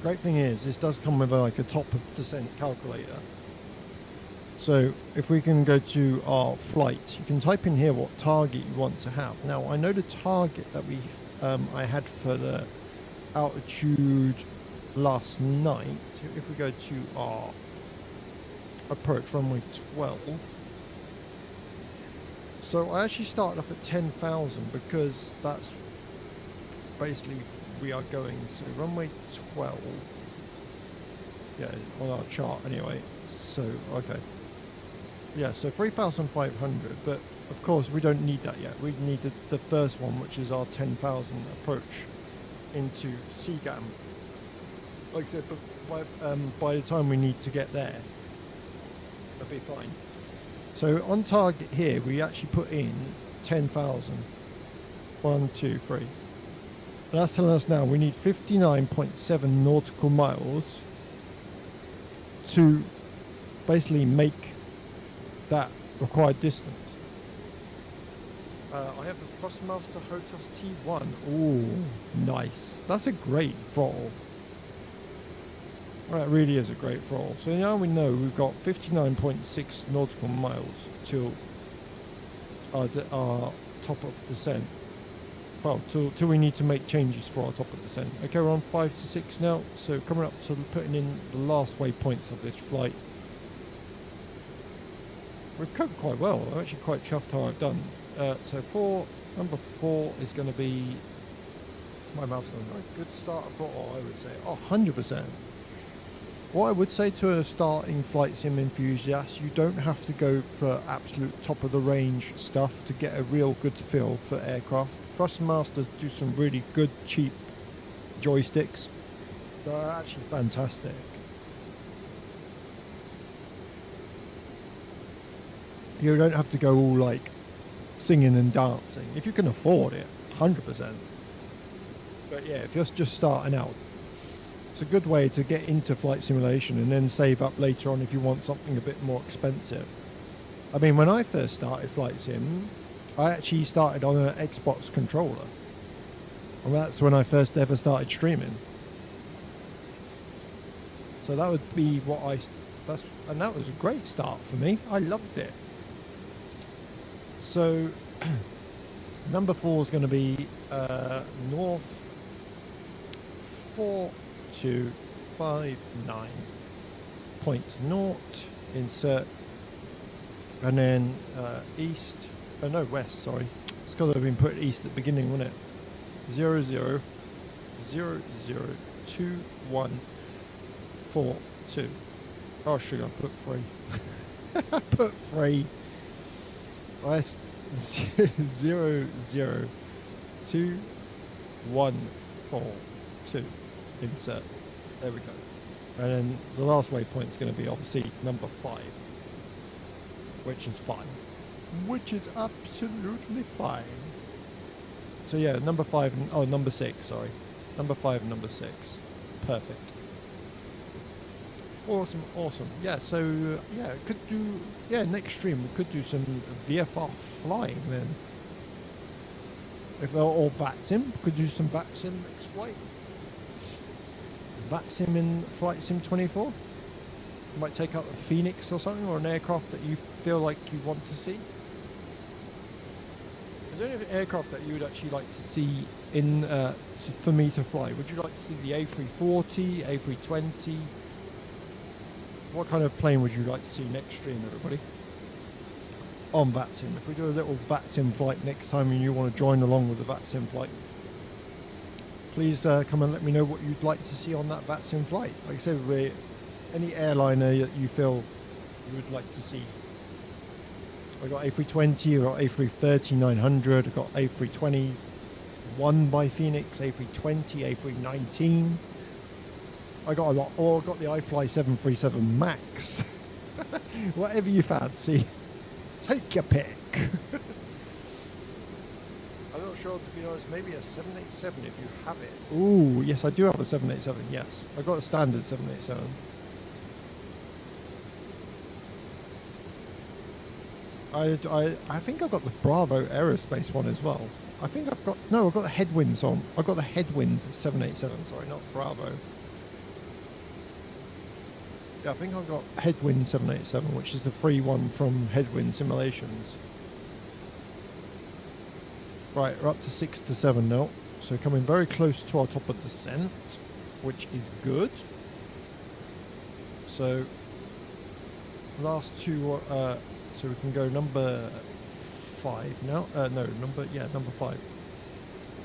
Great thing is, this does come with like a top of descent calculator. So if we can go to our flight, you can type in here what target you want to have. Now I know the target that I had for the altitude last night. If we go to our approach runway 12, so I actually started off at 10,000 because that's basically we are going. So runway 12, yeah, on our chart anyway. So okay, yeah, so 3,500, but of course we don't need that yet. We need the first one, which is our 10,000 approach into Seagam. Like I said, but by the time we need to get there, it'll be fine. So on target here, we actually put in 10,000. 1, 2, 3. And that's telling us now we need 59.7 nautical miles to basically make that required distance. I have the Thrustmaster Hotas T1. Ooh, nice. That's a great throttle. That really is a great throttle. So now we know we've got 59.6 nautical miles till our top of descent. Well, till we need to make changes for our top of descent. Okay, we're on 5 to 6 now. So coming up to putting in the last waypoints of this flight. We've coped quite well. I'm actually quite chuffed how I've done. So number 4 is going to be, my mouth's going right. Good starter throttle, I would say. Oh, 100%. What I would say to a starting flight sim enthusiast, you don't have to go for absolute top of the range stuff to get a real good feel for aircraft. Thrustmasters do some really good, cheap joysticks. They're actually fantastic. You don't have to go all like singing and dancing if you can afford it, 100%. But yeah, if you're just starting out, it's a good way to get into flight simulation and then save up later on if you want something a bit more expensive. I mean, when I first started flight sim, I actually started on an Xbox controller, and that's when I first ever started streaming. So that would be what and that was a great start for me. I loved it. So number 4 is going to be North 4259.0, insert, and then west, sorry. It's got to have been put east at the beginning, wouldn't it? 00002142. Oh, sugar, I put 3. I put 3. West 002142. Insert. There we go. And then the last waypoint is going to be obviously number 5. which is fine. Which is absolutely fine. So yeah, number 5 and number 6, sorry. Number 5 and number 6. Perfect. Awesome, awesome. Yeah, so yeah, next stream we could do some VFR flying then. If or VATSIM, could do some VATSIM next flight. VATSIM in Flight Sim 24. You might take out a Phoenix or something, or an aircraft that you feel like you want to see. Is there any aircraft that you would actually like to see in for me to fly? Would you like to see the A340, A320? What kind of plane would you like to see next stream, everybody? On VATSIM. If we do a little VATSIM flight next time and you want to join along with the VATSIM flight, please come and let me know what you'd like to see on that VATSIM flight. Like I said, any airliner that you feel you would like to see. I got A320, I got A330-900, I got A320 1 by Phoenix, A320, A319. I got a lot, or I got the iFly 737 Max. Whatever you fancy. Take your pick. I'm not sure, to be honest. Maybe a 787 if you have it. Ooh, yes, I do have a 787. Yes, I got a standard 787. I think I've got the Bravo Aerospace one as well. I've got the Headwinds on. I've got the Headwind 787. Sorry, not Bravo. Yeah, I think I've got Headwind 787, which is the free one from Headwind Simulations. Right, we're up to 6 to 7 now. So coming very close to our top of descent, which is good. So, last two, so we can go number 5 now. Number 5.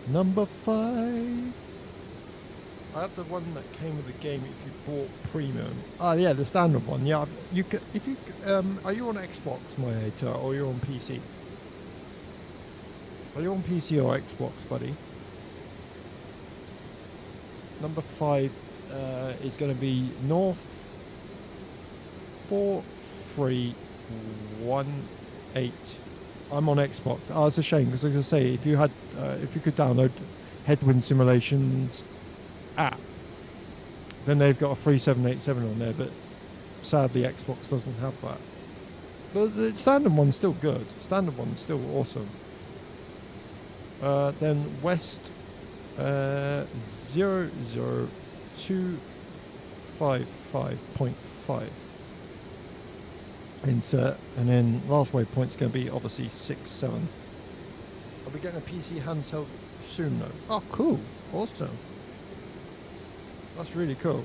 Number 5. I have the one that came with the game if you bought premium. Yeah, the standard one. Yeah, you could. If you are you on Xbox, my hater, or you're on PC? Are you on PC or Xbox, buddy? Number 5 is going to be North 4318. I'm on Xbox. Oh, it's a shame because, like I say, if you could download Headwind Simulations app, then they've got a free 787 on there, but sadly Xbox doesn't have that. But the standard one's still good. Standard one's still awesome. Then West 00255.5 insert, and then last waypoint's going to be obviously 67. I'll be getting a PC handheld soon though. Oh, cool. Awesome. That's really cool.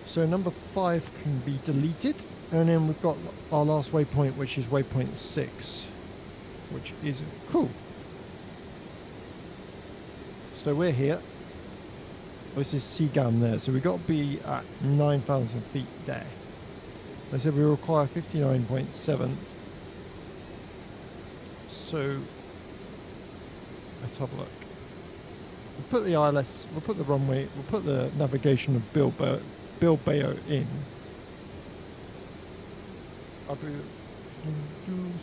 So number 5 can be deleted, and then we've got our last waypoint, which is waypoint 6, which is cool. So we're here. This is Seagam there, so we've got to be at 9,000 feet there. I said we require 59.7. So let's have a look. We'll put the ILS, we'll put the runway, we'll put the navigation of Bilbao in.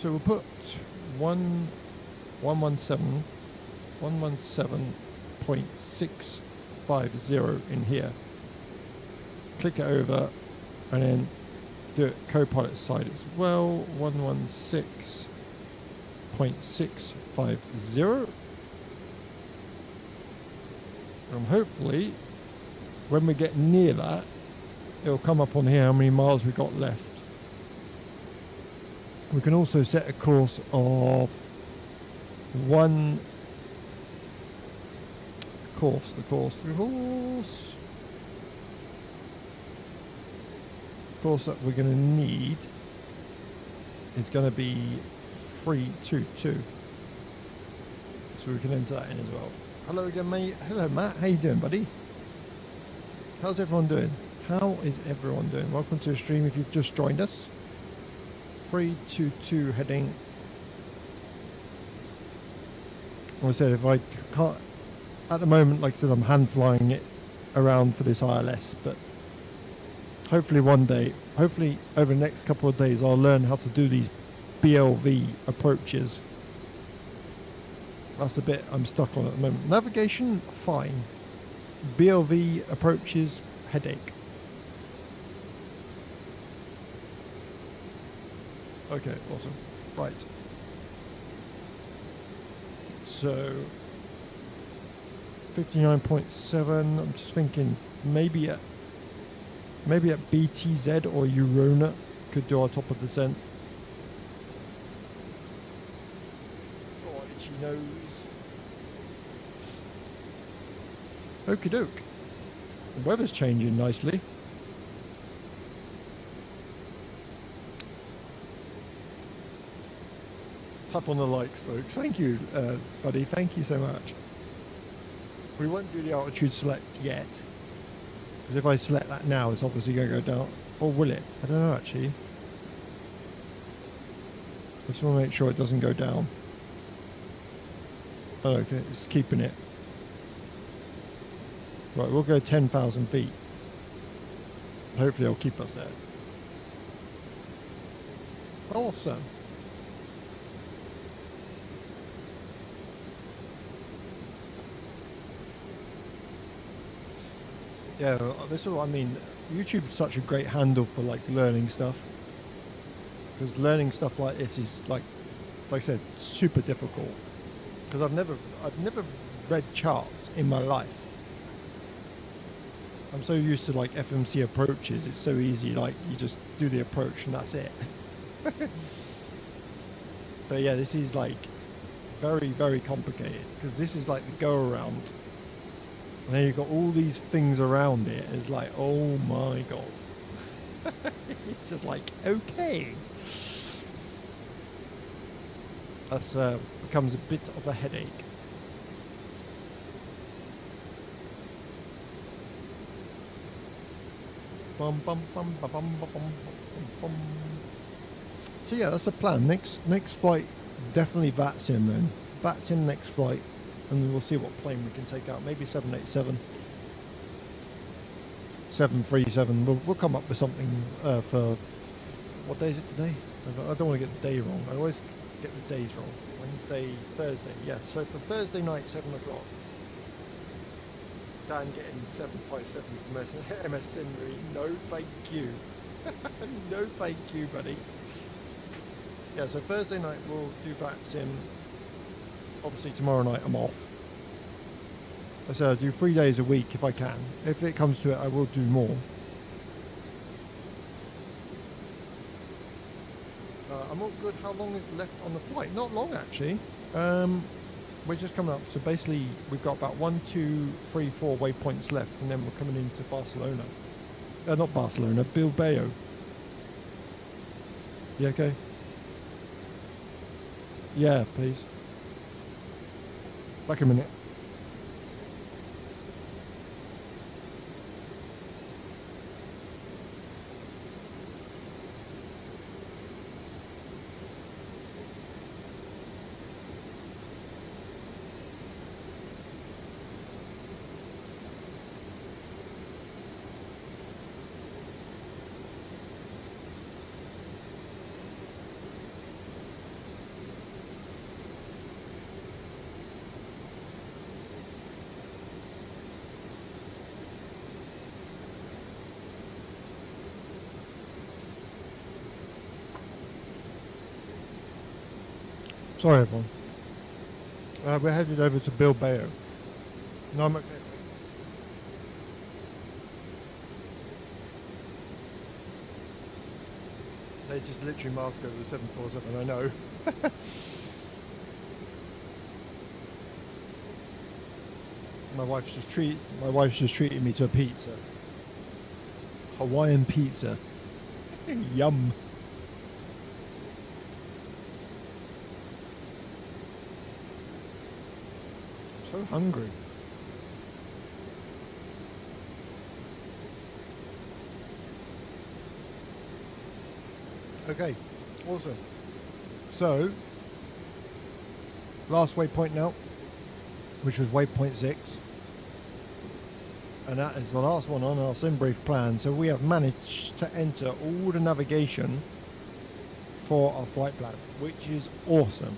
So we'll put 117.650 in here. Click it over and then do it co-pilot side as well. 116.650. And hopefully when we get near that, it'll come up on here how many miles we got left. We can also set a course of the course that we're going to need is going to be 322. So we can enter that in as well. Hello again, mate. Hello, Matt. How you doing, buddy? How's everyone doing? How is everyone doing? Welcome to the stream if you've just joined us. 322 heading. Like I said, if I can't, at the moment, like I said, I'm hand flying it around for this ILS, but hopefully one day, hopefully over the next couple of days, I'll learn how to do these BLV approaches. That's the bit I'm stuck on at the moment. Navigation, fine. BLV approaches, headache. Okay, awesome. Right. So 59.7. I'm just thinking maybe at BTZ or Eurona could do our top of descent. Oh, itchy nose. Okie doke. The weather's changing nicely. Tap on the likes, folks. Thank you, buddy. Thank you so much. We won't do the altitude select yet. Because if I select that now, it's obviously going to go down. Or will it? I don't know, actually. I just want to make sure it doesn't go down. Oh, okay, it's keeping it. Right, we'll go 10,000 feet. Hopefully it'll keep us there. Awesome. Yeah, this is what I mean. YouTube's such a great handle for like learning stuff. Because learning stuff like this is like I said, super difficult. Because I've never read charts in my life. I'm so used to like FMC approaches. It's so easy. Like you just do the approach and that's it. But yeah, this is like very, very complicated because this is like the go around. And then you've got all these things around it. It's like, oh my god. It's just like, okay. That's becomes a bit of a headache. Bum, bum, bum, bum, bum, bum, bum, bum. So yeah, that's the plan. Next flight, definitely VATSIM then. VATSIM next flight. And then we'll see what plane we can take out. Maybe 787, 737. We'll come up with something for what day is it today? I don't want to get the day wrong. I always get the days wrong. Wednesday, Thursday. Yeah. So for Thursday night, 7 o'clock. Dan getting 757 from MS Scenery. No, thank you. No, thank you, buddy. Yeah. So Thursday night we'll do VATSIM. Obviously tomorrow night I'm off. I said I'll do 3 days a week if I can. If it comes to it, I will do more. I'm all good. How long is left on the flight? Not long actually. We're just coming up. So basically we've got about 1, 2, 3, 4 waypoints left and then we're coming into Barcelona. Not Barcelona, Bilbao. Yeah, okay? Yeah, please. Back a minute. Sorry, everyone. We're headed over to Bilbao. No, I'm okay. They just literally mask over the 747, I know. My wife's just treating me to a pizza. Hawaiian pizza. Yum. So hungry. Okay, awesome. So, last waypoint now, which was waypoint 6. And that is the last one on our sim brief plan. So we have managed to enter all the navigation for our flight plan, which is awesome.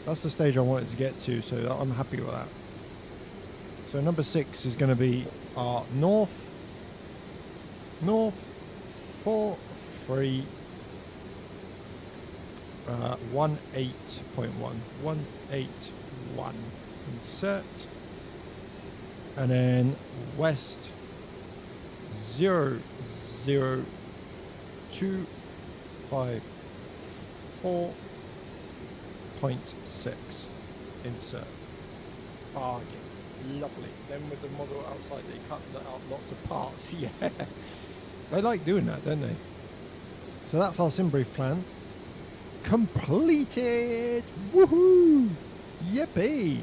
That's the stage I wanted to get to, so I'm happy with that. So number 6 is going to be our north 43 181 insert, and then west 00254.6 insert. Bargain. Lovely. Then with the model outside, they cut out lots of parts. Yeah. They like doing that, don't they? So that's our sim brief plan. Completed! Woohoo! Yippee!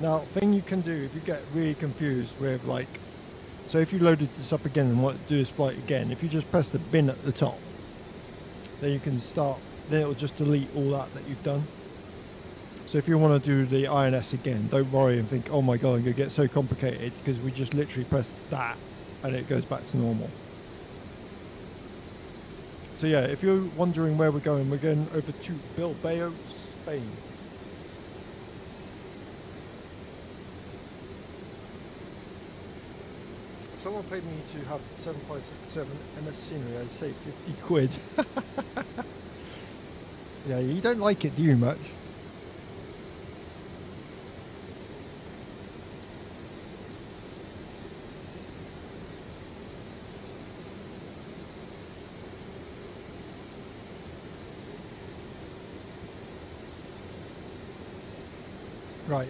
Now, thing you can do if you get really confused with, like, so if you loaded this up again and want to do this flight again, if you just press the bin at the top, then you can start, then it'll just delete all that you've done. So if you want to do the INS again, don't worry and think, oh my god, I'm going to get so complicated, because we just literally press that and it goes back to normal. So yeah, if you're wondering where we're going over to Bilbao, Spain. Someone paid me to have 7567 and a scenery. I'd say 50 quid. Yeah, you don't like it, do you, much? Right.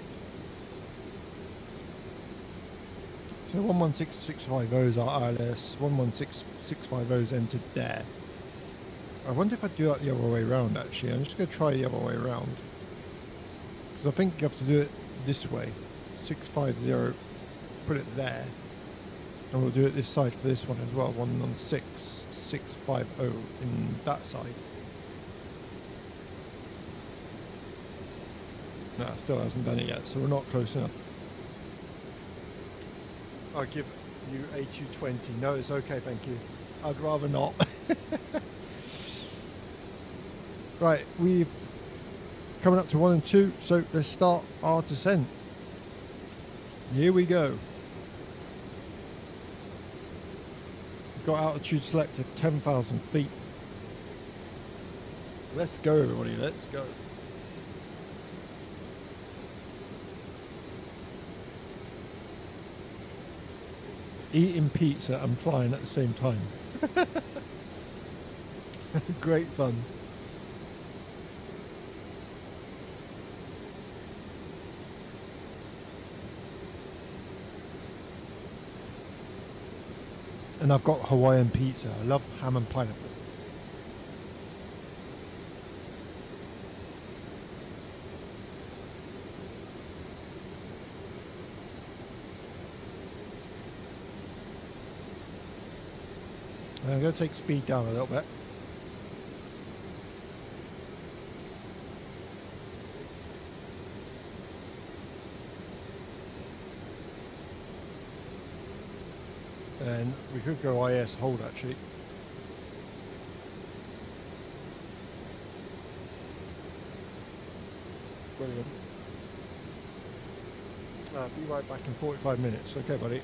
So 116650 are ILS, 116650 entered there. I wonder if I do that the other way around, actually. I'm just going to try the other way around. Because I think you have to do it this way. 650, put it there. And we'll do it this side for this one as well. 116650 in that side. No, it still hasn't done it yet, so we're not close enough. I'll give you a 220. No, it's okay, thank you. I'd rather not. Right, we've coming up to 1 and 2, so let's start our descent. Here we go. We've got altitude select of 10,000 feet. Let's go, everybody, let's go. Eating pizza and flying at the same time. Great fun. And I've got Hawaiian pizza. I love ham and pineapple. I'm going to take speed down a little bit. And we could go IS hold actually. Brilliant. Be right back in 45 minutes. Okay, buddy.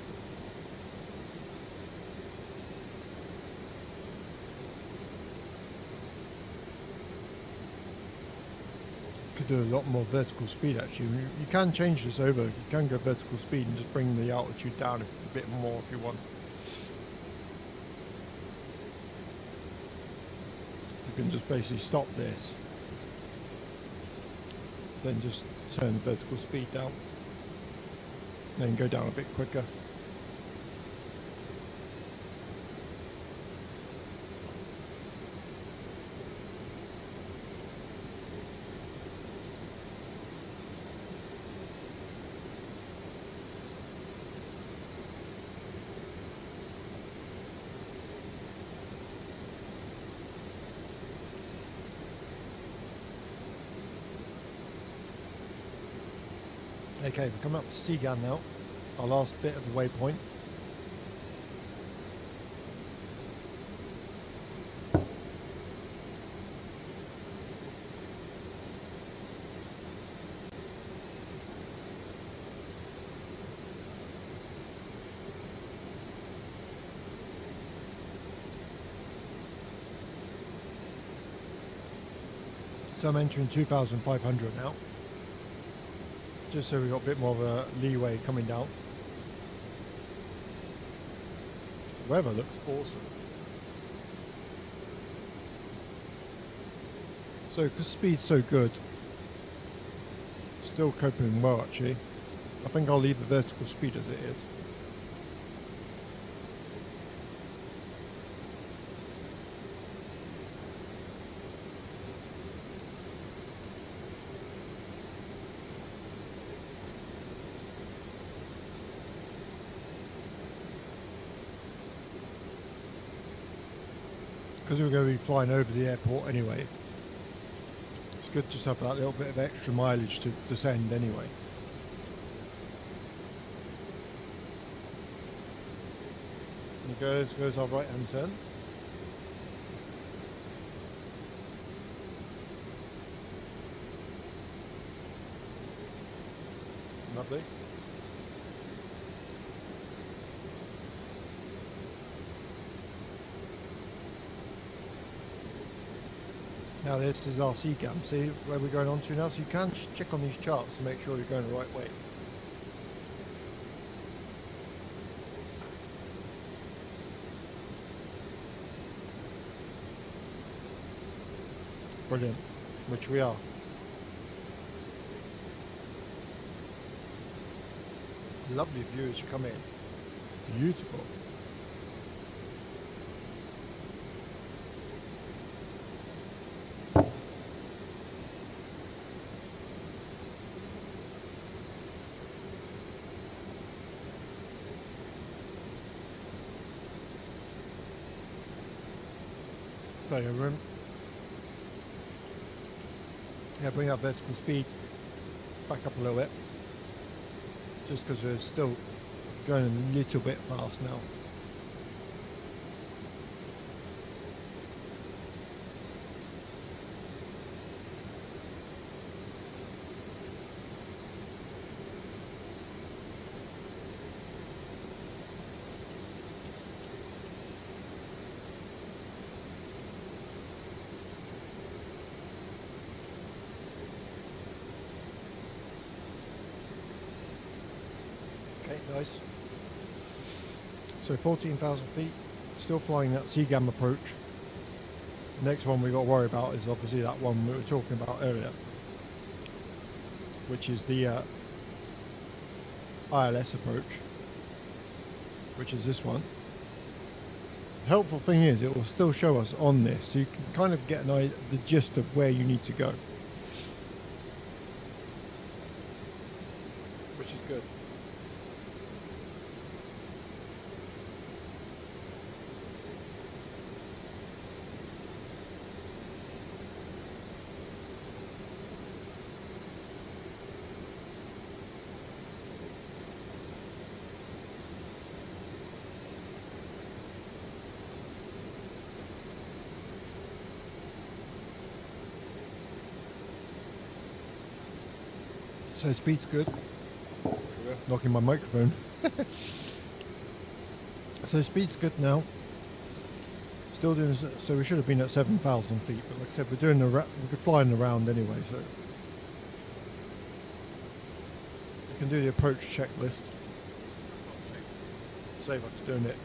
Could do a lot more vertical speed actually. You can change this over. You can go vertical speed and just bring the altitude down a bit more if you want. You can just basically stop this, then just turn the vertical speed down, then go down a bit quicker. Okay, we're coming up to Seagan now. our last bit of the waypoint. So I'm entering 2,500 now, just so we've got a bit more of a leeway coming down. The weather looks awesome. So because speed's so good, still coping well actually. I think I'll leave the vertical speed as it is. Because we're going to be flying over the airport anyway, it's good to just have that little bit of extra mileage to descend anyway. There goes our right hand turn. Lovely. Now this is our CGAM, see where we're going on to now, so you can check on these charts to make sure you're going the right way. Brilliant, which we are. Lovely view as you come in, beautiful. Plenty of room. Yeah, bring that vertical speed back up a little bit, just because we're still going a little bit fast now. Okay, nice. So 14,000 feet, still flying that CGAM approach. The next one we've got to worry about is obviously that one we were talking about earlier, which is the ILS approach, which is this one. The helpful thing is it will still show us on this, so you can kind of get the gist of where you need to go, which is good. So speed's good. Knocking my microphone. So speed's good now. Still doing so. We should have been at 7,000 feet, but like I said, we're flying around anyway. So you can do the approach checklist. Save us doing it.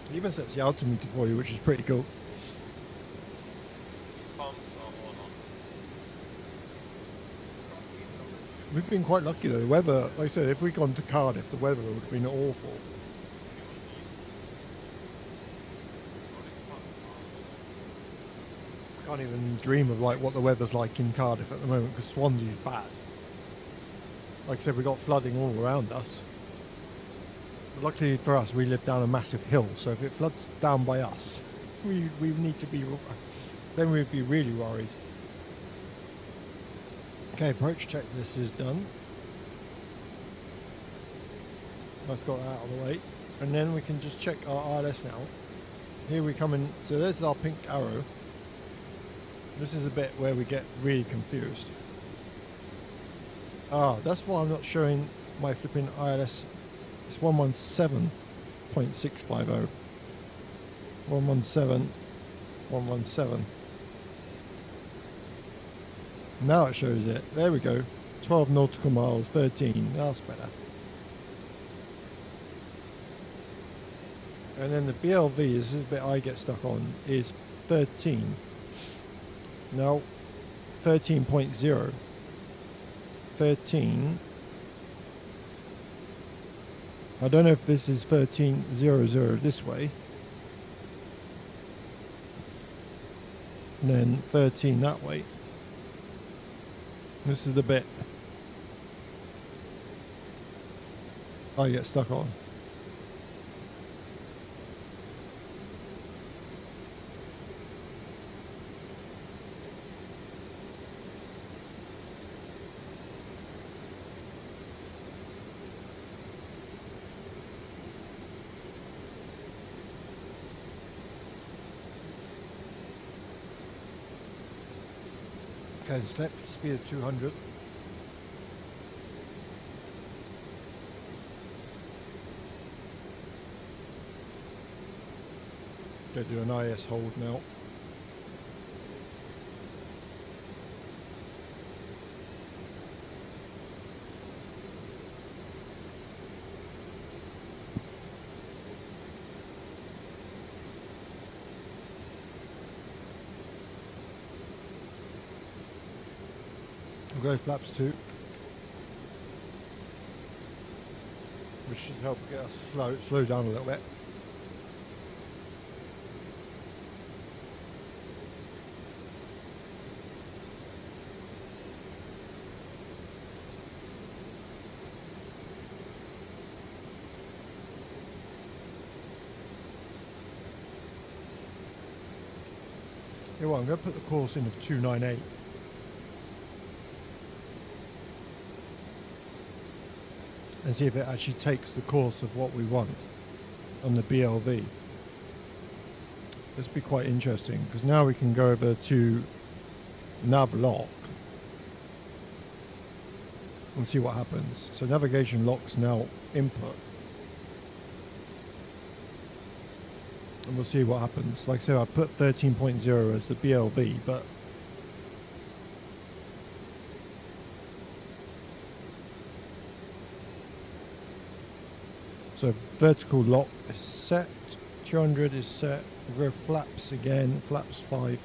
It even sets the altimeter for you, which is pretty cool. These pumps are all on. Crossfeed number 2. We've been quite lucky though. The weather, like I said, if we'd gone to Cardiff, the weather would have been awful. I can't even dream of like what the weather's like in Cardiff at the moment because Swansea's bad. Like I said, we got flooding all around us. Luckily for us, we live down a massive hill, so if it floods down by us, we need to be, then we'd be really worried. Okay, approach checklist is done. That's got that out of the way. And then we can just check our ILS now. Here we come in, so there's our pink arrow. This is a bit where we get really confused. Ah, that's why I'm not showing my flipping ILS. It's 117.650. 117. Now it shows it. There we go. 12 nautical miles, 13. That's better. And then the BLV, this is the bit I get stuck on, is 13. No, 13.0. 13. I don't know if this is 1300 this way. And then 13 that way. This is the bit I get stuck on. Okay, set speed of 200. Go do an IS hold now. We'll go flaps 2, which should help get us slow down a little bit. Here, well, I'm going to put the course in of 298. And see if it actually takes the course of what we want on the BLV. This will be quite interesting because now we can go over to nav lock and see what happens. So navigation lock's now input. And we'll see what happens. Like I said, I put 13.0 as the BLV, but so vertical lock is set, 200 is set, we'll go flaps again, flaps 5.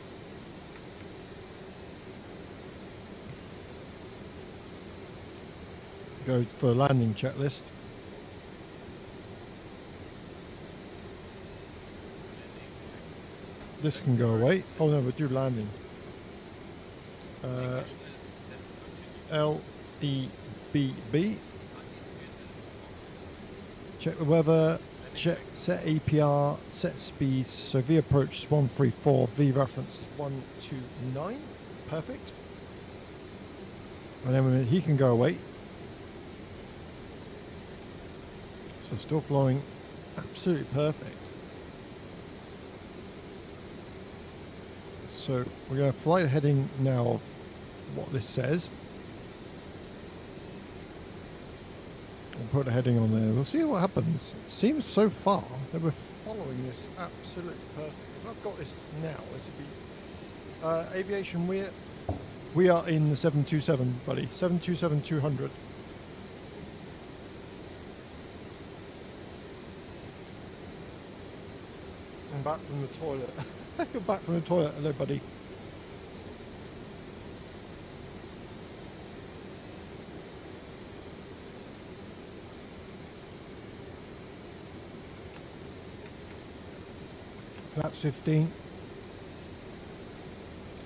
Go for a landing checklist. This can go away. Oh no, we'll do landing. LEBB. Check the weather, check set APR, set speeds. So V approach is 134, V reference is 129. Perfect. And then he can go away. So still flowing absolutely perfect. So we're going to flight heading now of what this says. We'll put a heading on there. We'll see what happens. It seems so far that we're following this absolutely perfect. If I've got this now, this would be aviation. We are in the 727, buddy. 727-200. I'm back from the toilet. You're back from the toilet. Hello, buddy. Flaps 15.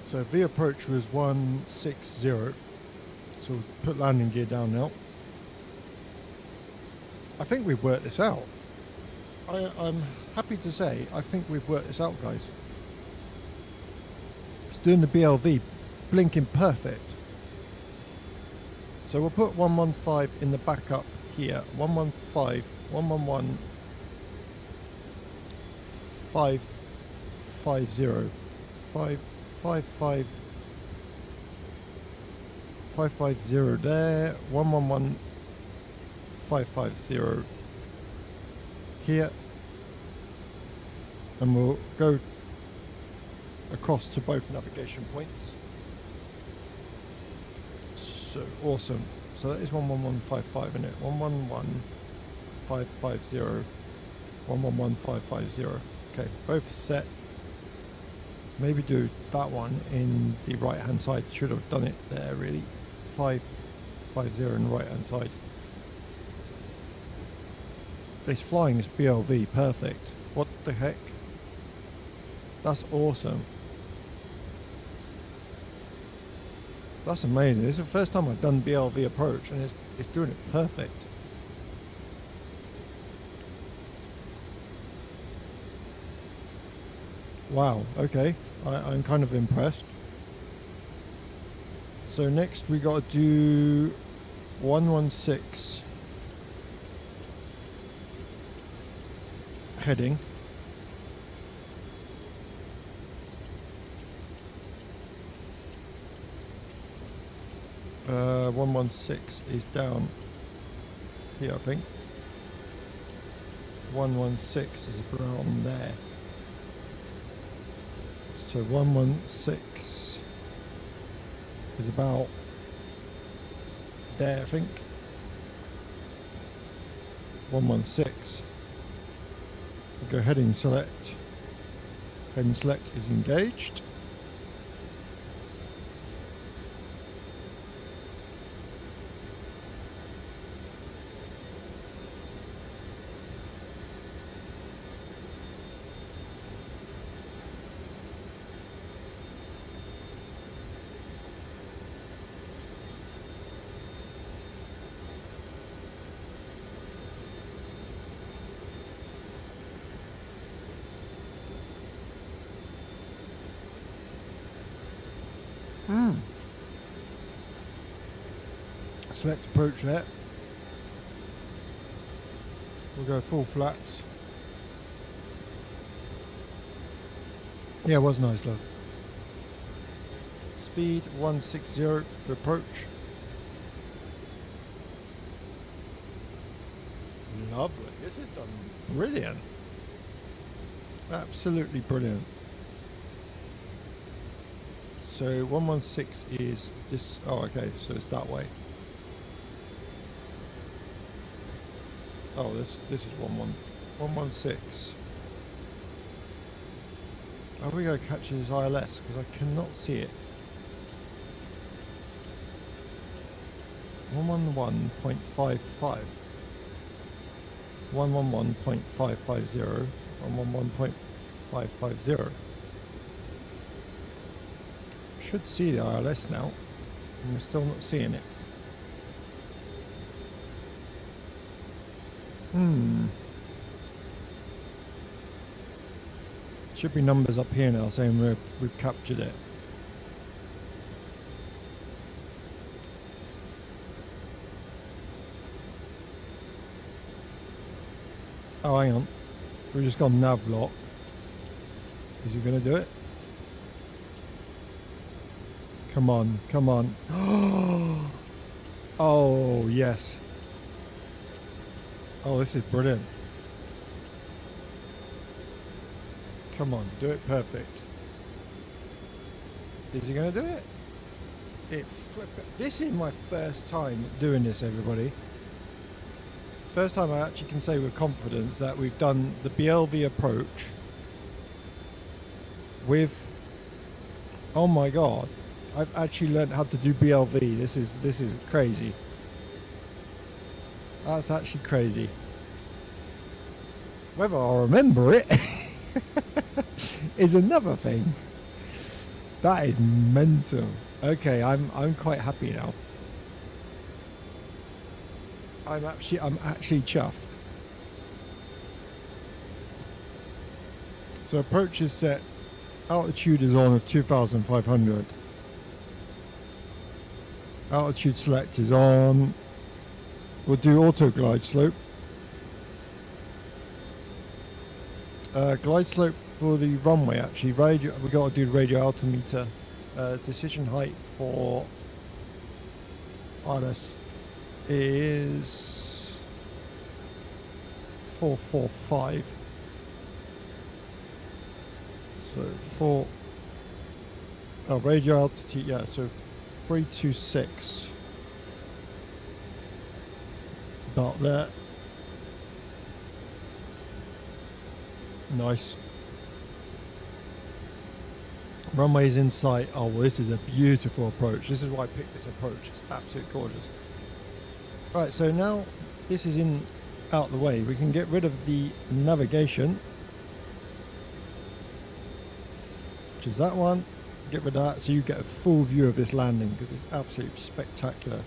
So V approach was 160. So we'll put landing gear down now. I think we've worked this out. I'm happy to say I think we've worked this out, guys. It's doing the BLV blinking perfect. So we'll put 115 in the backup here. 115, 111, 550, 555, 550 there, 111, 550 here, and we'll go across to both navigation points. So awesome. So that is 11155, isn't it? 111550, 111550. Okay, both set. Maybe do that one in the right hand side. Should have done it there really. 550 on the right hand side. It's flying this BLV perfect. What the heck? That's awesome. That's amazing. This is the first time I've done BLV approach and it's doing it perfect. Wow, okay. I'm kind of impressed. So next we got to do 116 heading. Uh, 116 is down here, I think. 116 is around there. So 116 is about there, I think. 116. We'll go heading select. Heading select is engaged. Select approach there. We'll go full flaps. Yeah, it was nice, love. Speed 160 for approach. Lovely. This is done brilliant. Absolutely brilliant. So 116 is this. Oh, okay. So it's that way. Oh, this is 116. How are we going to catch his ILS? Because I cannot see it. 111.55. 111.550. 111.550. Should see the ILS now. And we're still not seeing it. Should be numbers up here now saying we've captured it. Oh, hang on. We've just gone nav lock. Is he going to do it? Come on, come on. Oh, yes. Oh, this is brilliant. Come on, do it perfect. Is he going to do it? This is my first time doing this, everybody. First time I actually can say with confidence that we've done the BLV approach with... Oh my god. I've actually learned how to do BLV. This is crazy. That's actually crazy. Whether I'll remember it is another thing. That is mental. Okay, I'm quite happy now. I'm actually chuffed. So approach is set. Altitude is on of 2,500. Altitude select is on. We'll do auto glide slope. Glide slope for the runway actually. Radio, we got to do radio altimeter. Decision height for RS is 445. So radio altitude, yeah, so 326. About there. Nice. Runway's in sight. Oh, well, this is a beautiful approach. This is why I picked this approach. It's absolutely gorgeous. Right, so now this is out the way. We can get rid of the navigation, which is that one. Get rid of that so you get a full view of this landing because it's absolutely spectacular.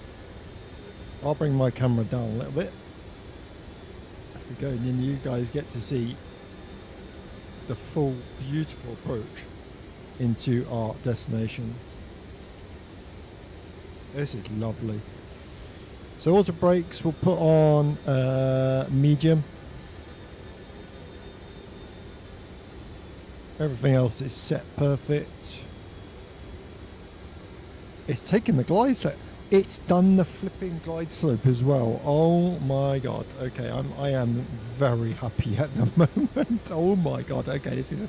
I'll bring my camera down a little bit. There we go, and then you guys get to see the full beautiful approach into our destination. This is lovely. So auto brakes we'll put on medium. Everything else is set perfect. It's taken the glide slope. It's done the flipping glide slope as well. Oh my god. Okay, I am very happy at the moment. Oh my god. Okay, this is.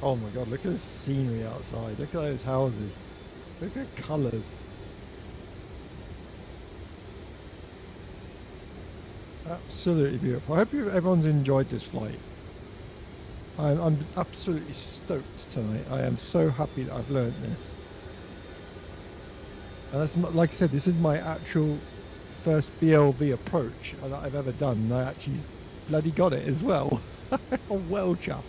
Oh my god. Look at the scenery outside. Look at those houses. Look at the colours. Absolutely beautiful. I hope everyone's enjoyed this flight. I'm absolutely stoked tonight. I am so happy that I've learned this. And that's, like I said, this is my actual first BLV approach that I've ever done. And I actually bloody got it as well. I'm well chuffed.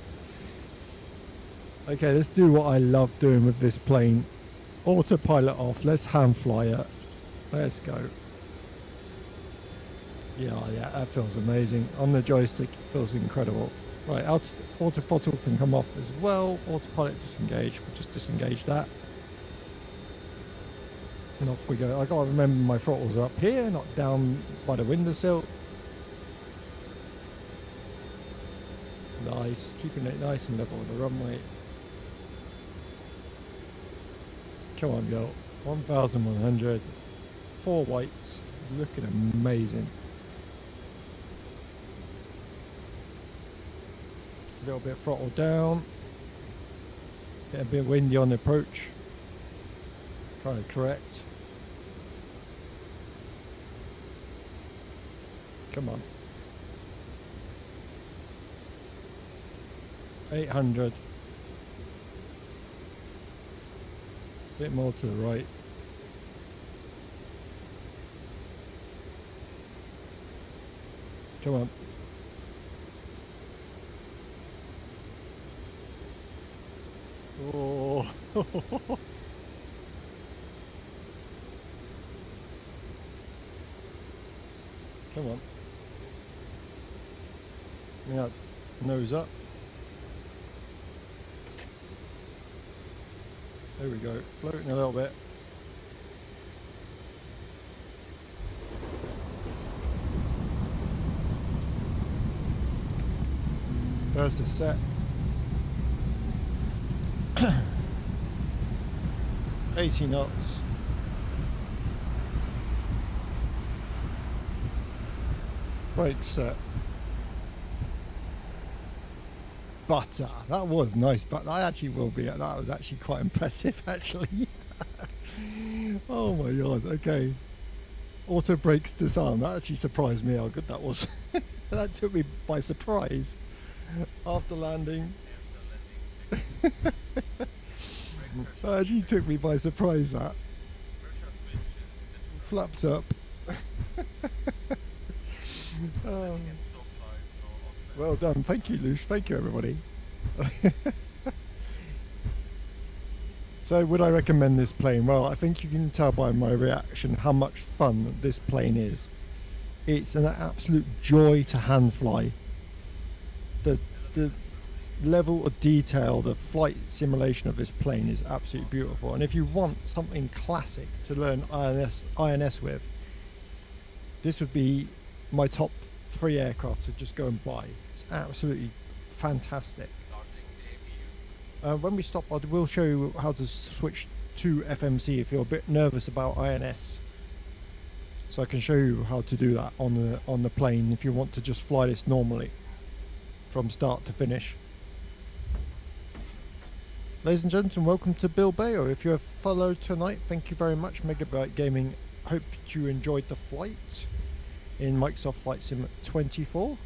Okay, let's do what I love doing with this plane. Autopilot off. Let's hand fly it. Let's go. Yeah, that feels amazing. On the joystick, it feels incredible. Right, autothrottle can come off as well. Autopilot disengage. We'll just disengage that. And off we go. I got to remember my throttles are up here, not down by the windowsill. Nice, keeping it nice and level with the runway. Come on, girl. 1,100. 4 whites. Looking amazing. A little bit of throttle down. Get a bit windy on the approach. Trying to correct. Come on. 800. Bit more to the right. Come on. Oh. Come on. Yeah, nose up. There we go, floating a little bit. First is set. 80 knots. Brakes set. Butter. That was nice, but that actually will be. That was actually quite impressive, actually. Oh my god. Okay. Auto brakes disarm. That actually surprised me how good that was. That took me by surprise. After landing. That actually took me by surprise. That. Flaps up. Oh. Well done. Thank you, Lush. Thank you, everybody. So, would I recommend this plane? Well, I think you can tell by my reaction how much fun this plane is. It's an absolute joy to hand fly. The level of detail, the flight simulation of this plane is absolutely beautiful. And if you want something classic to learn INS with, this would be my top 3 aircraft to just go and buy. It's absolutely fantastic. When we stop, I will show you how to switch to FMC if you're a bit nervous about INS. So I can show you how to do that on the plane if you want to just fly this normally from start to finish. Ladies and gentlemen, welcome to Bilbao. If you have followed tonight, thank you very much, Megabite Gaming. Hope you enjoyed the flight in Microsoft Flight Sim 24.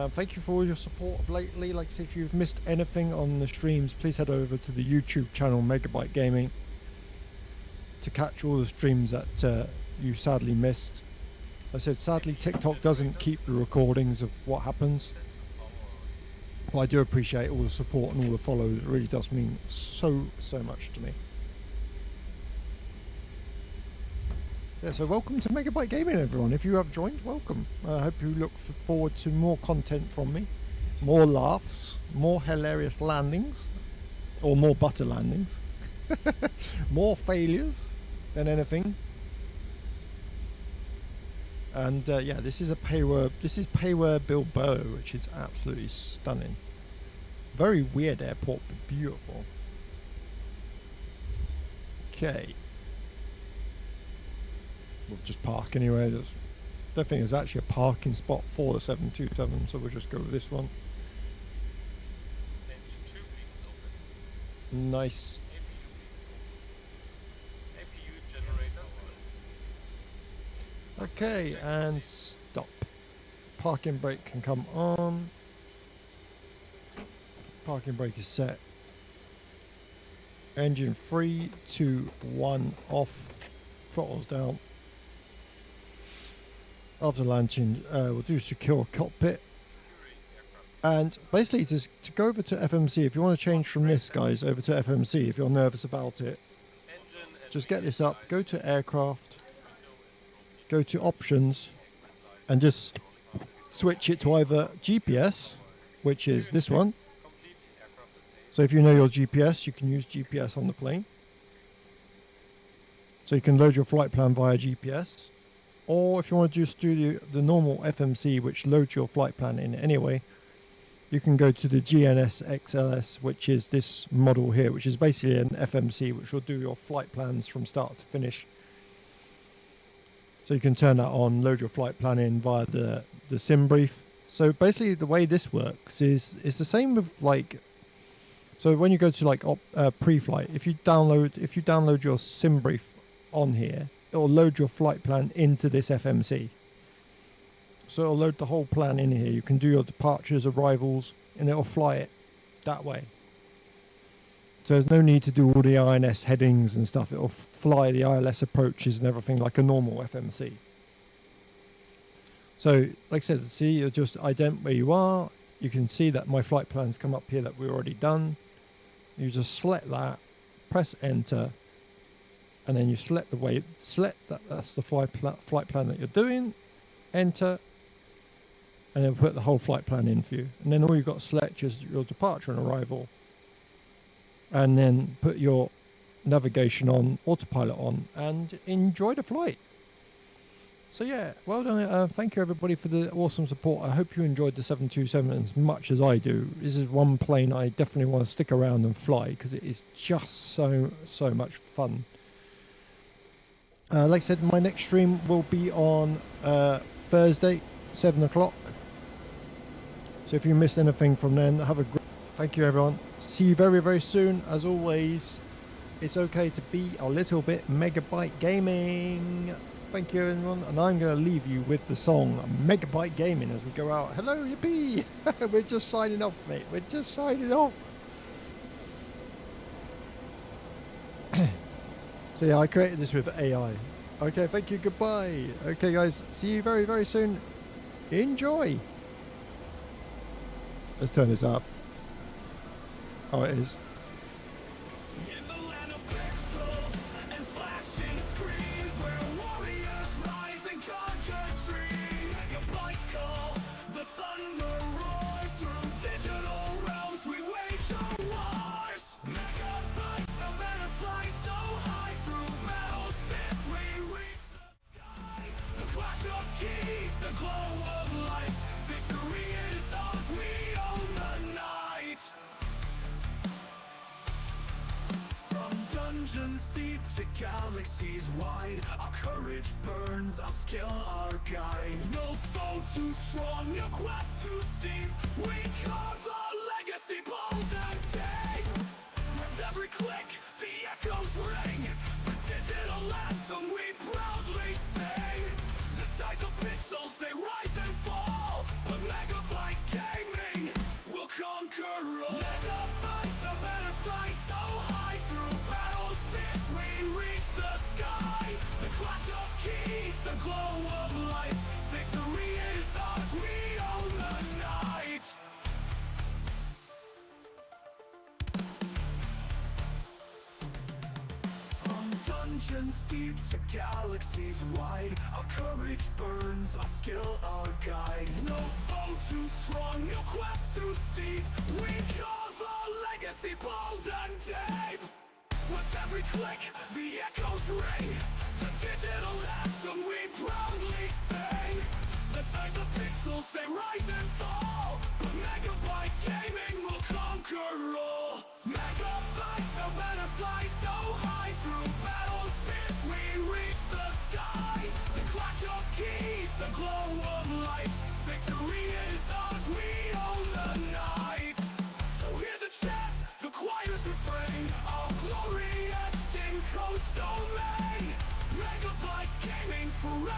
Thank you for all your support of lately. Like I say, if you've missed anything on the streams, please head over to the YouTube channel Megabite Gaming to catch all the streams that you sadly missed. I said sadly TikTok doesn't keep the recordings of what happens, but I do appreciate all the support and all the follows. It really does mean so much to me. Yeah, so welcome to Megabite Gaming, everyone. If you have joined, welcome. I hope you look forward to more content from me, more laughs, more hilarious landings, or more butter landings, more failures than anything. And yeah, this is Payware Bilbao, which is absolutely stunning. Very weird airport, but beautiful. Okay. We'll just park anyway. I don't think there's actually a parking spot for the 727, so we'll just go with this one. Engine 2 please open. Nice. APU generators closed. Okay, and stop. Parking brake can come on. Parking brake is set. Engine 3, 2, 1 off. Throttles down. After launching, we'll do secure cockpit. And basically, to go over to FMC, if you want to change from this, guys, over to FMC, if you're nervous about it, just get this up, go to aircraft, go to options, and just switch it to either GPS, which is this one. So if you know your GPS, you can use GPS on the plane. So you can load your flight plan via GPS. Or if you want to just do the normal FMC, which loads your flight plan in anyway, you can go to the GNS XLS, which is this model here, which is basically an FMC, which will do your flight plans from start to finish. So you can turn that on, load your flight plan in via the sim brief. So basically the way this works is the same with like, so when you go to like pre-flight, if you download your sim brief on here, it'll load your flight plan into this FMC. So it'll load the whole plan in here. You can do your departures, arrivals, and it'll fly it that way. So there's no need to do all the INS headings and stuff. It'll fly the ILS approaches and everything like a normal FMC. So, like I said, see, you'll just ident where you are. You can see that my flight plans come up here that we've already done. You just select that, press enter, and then you select that's the flight plan that you're doing, enter, and then put the whole flight plan in for you. And then all you've got to select is your departure and arrival, and then put your navigation on, autopilot on, and enjoy the flight. So yeah, well done. Thank you everybody for the awesome support. I hope you enjoyed the 727 as much as I do. This is one plane I definitely want to stick around and fly because it is just so much fun. Like I said, my next stream will be on Thursday, 7 o'clock. So if you missed anything from then, have a great... Thank you, everyone. See you very soon. As always, it's okay to be a little bit Megabite Gaming. Thank you, everyone. And I'm going to leave you with the song Megabite Gaming as we go out. Hello, yippee! We're just signing off, mate. We're just signing off. So yeah, I created this with AI. Okay, thank you, goodbye. Okay guys, see you very soon. Enjoy. Let's turn this up. Oh, it is. In the land of pixels and flashing screens where galaxies wide. Our courage burns, our skill our guide. No foe too strong, no quest too steep. We carve our legacy bold and deep. With every click, the echoes ring. The digital anthem we proudly sing. The tides of pixels, they rise and fall, but Megabite Gaming will conquer all. Megabytes of butterfly so high, through battles fierce we reach the sky. The clash of keys, the glow of light. Victory is ours, we own the night. From dungeons deep to galaxies wide, our courage burns, our skill our guide. No foe too strong, no quest too steep. We carve our legacy bold and deep. With every click, the echoes ring. The digital anthem we proudly sing. The tides of pixels, they rise and fall, but Megabite Gaming will conquer all. Megabytes of butterfly so high, through battles fierce we reach the sky. The clash of keys, the glow of light. Victory is ours, we own the night. So hear the chant, the choir's refrain. Our glory etched in code's domain. Megabite Gaming forever.